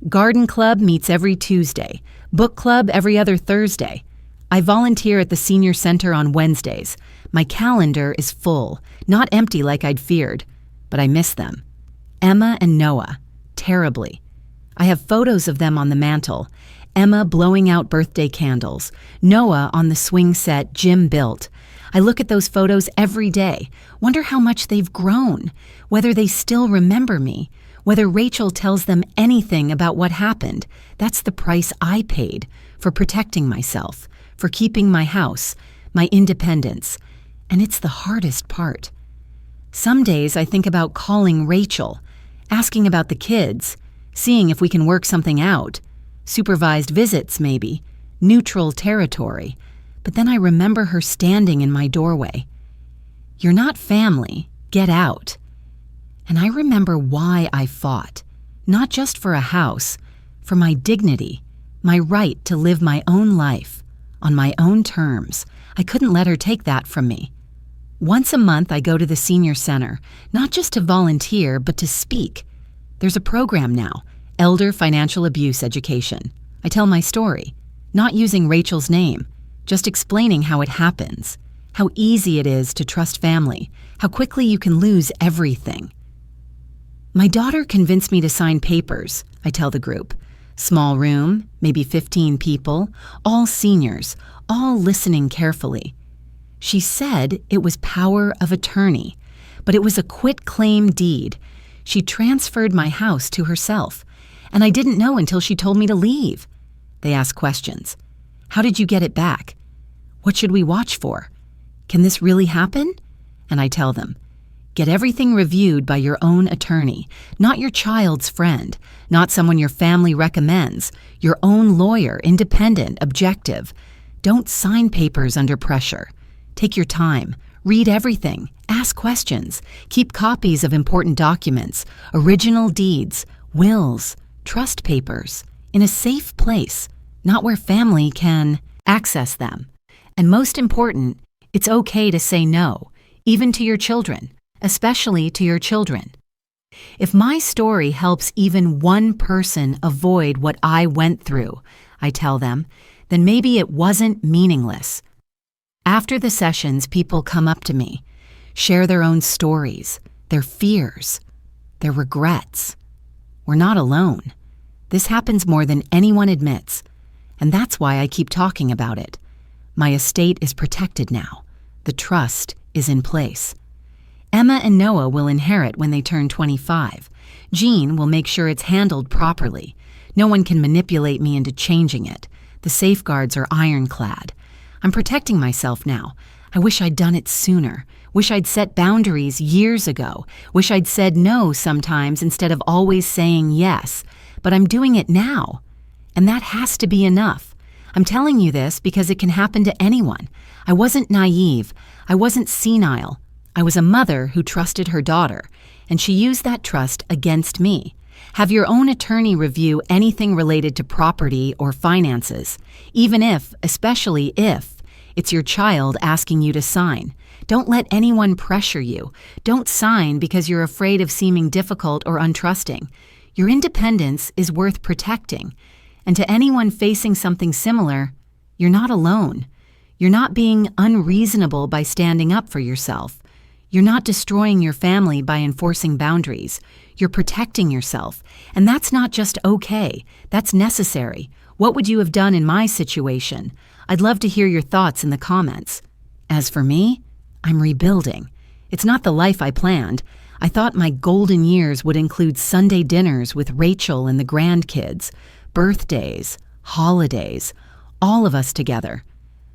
Garden Club meets every Tuesday, book club every other Thursday. I volunteer at the senior center on Wednesdays. My calendar is full, not empty like I'd feared, but I miss them. Emma and Noah, terribly. I have photos of them on the mantel. Emma blowing out birthday candles, Noah on the swing set Jim built. I look at those photos every day, wonder how much they've grown, whether they still remember me, whether Rachel tells them anything about what happened. That's the price I paid for protecting myself, for keeping my house, my independence. And it's the hardest part. Some days I think about calling Rachel, asking about the kids, seeing if we can work something out. Supervised visits, maybe. Neutral territory. But then I remember her standing in my doorway. "You're not family. Get out." And I remember why I fought. Not just for a house, for my dignity, my right to live my own life, on my own terms. I couldn't let her take that from me. Once a month, I go to the senior center, not just to volunteer, but to speak. There's a program now, Elder Financial Abuse Education. I tell my story, not using Rachel's name, just explaining how it happens, how easy it is to trust family, how quickly you can lose everything. My daughter convinced me to sign papers, I tell the group. Small room, maybe 15 people, all seniors, all listening carefully. She said it was power of attorney, but it was a quitclaim deed. She transferred my house to herself, and I didn't know until she told me to leave. They ask questions. How did you get it back? What should we watch for? Can this really happen? And I tell them, get everything reviewed by your own attorney, not your child's friend, not someone your family recommends, your own lawyer, independent, objective. Don't sign papers under pressure. Take your time, read everything, ask questions, keep copies of important documents, original deeds, wills, trust papers, in a safe place, not where family can access them. And most important, it's okay to say no, even to your children, especially to your children. If my story helps even one person avoid what I went through, I tell them, then maybe it wasn't meaningless. After the sessions, people come up to me, share their own stories, their fears, their regrets. We're not alone. This happens more than anyone admits, and that's why I keep talking about it. My estate is protected now. The trust is in place. Emma and Noah will inherit when they turn 25. Jean will make sure it's handled properly. No one can manipulate me into changing it. The safeguards are ironclad. I'm protecting myself now. I wish I'd done it sooner. Wish I'd set boundaries years ago. Wish I'd said no sometimes instead of always saying yes. But I'm doing it now. And that has to be enough. I'm telling you this because it can happen to anyone. I wasn't naive. I wasn't senile. I was a mother who trusted her daughter, and she used that trust against me. Have your own attorney review anything related to property or finances, even if, especially if, it's your child asking you to sign. Don't let anyone pressure you. Don't sign because you're afraid of seeming difficult or untrusting. Your independence is worth protecting. And to anyone facing something similar, you're not alone. You're not being unreasonable by standing up for yourself. You're not destroying your family by enforcing boundaries. You're protecting yourself. And that's not just okay. That's necessary. What would you have done in my situation? I'd love to hear your thoughts in the comments. As for me, I'm rebuilding. It's not the life I planned. I thought my golden years would include Sunday dinners with Rachel and the grandkids, birthdays, holidays, all of us together.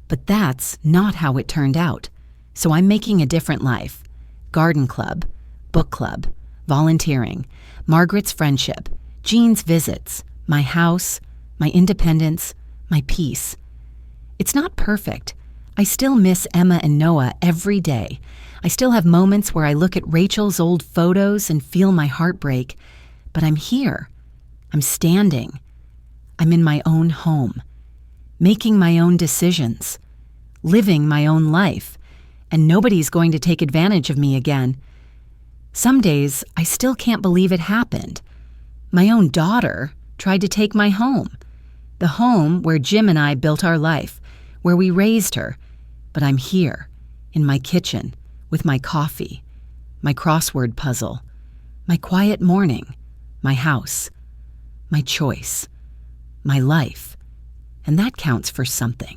But that's not how it turned out. So I'm making a different life. Garden club, book club, volunteering, Margaret's friendship, Jean's visits, my house, my independence, my peace. It's not perfect. I still miss Emma and Noah every day. I still have moments where I look at Rachel's old photos and feel my heart break. But I'm here. I'm standing. I'm in my own home, making my own decisions, living my own life. And nobody's going to take advantage of me again. Some days, I still can't believe it happened. My own daughter tried to take my home. The home where Jim and I built our life, where we raised her. But I'm here, in my kitchen, with my coffee, my crossword puzzle, my quiet morning, my house, my choice, my life. And that counts for something.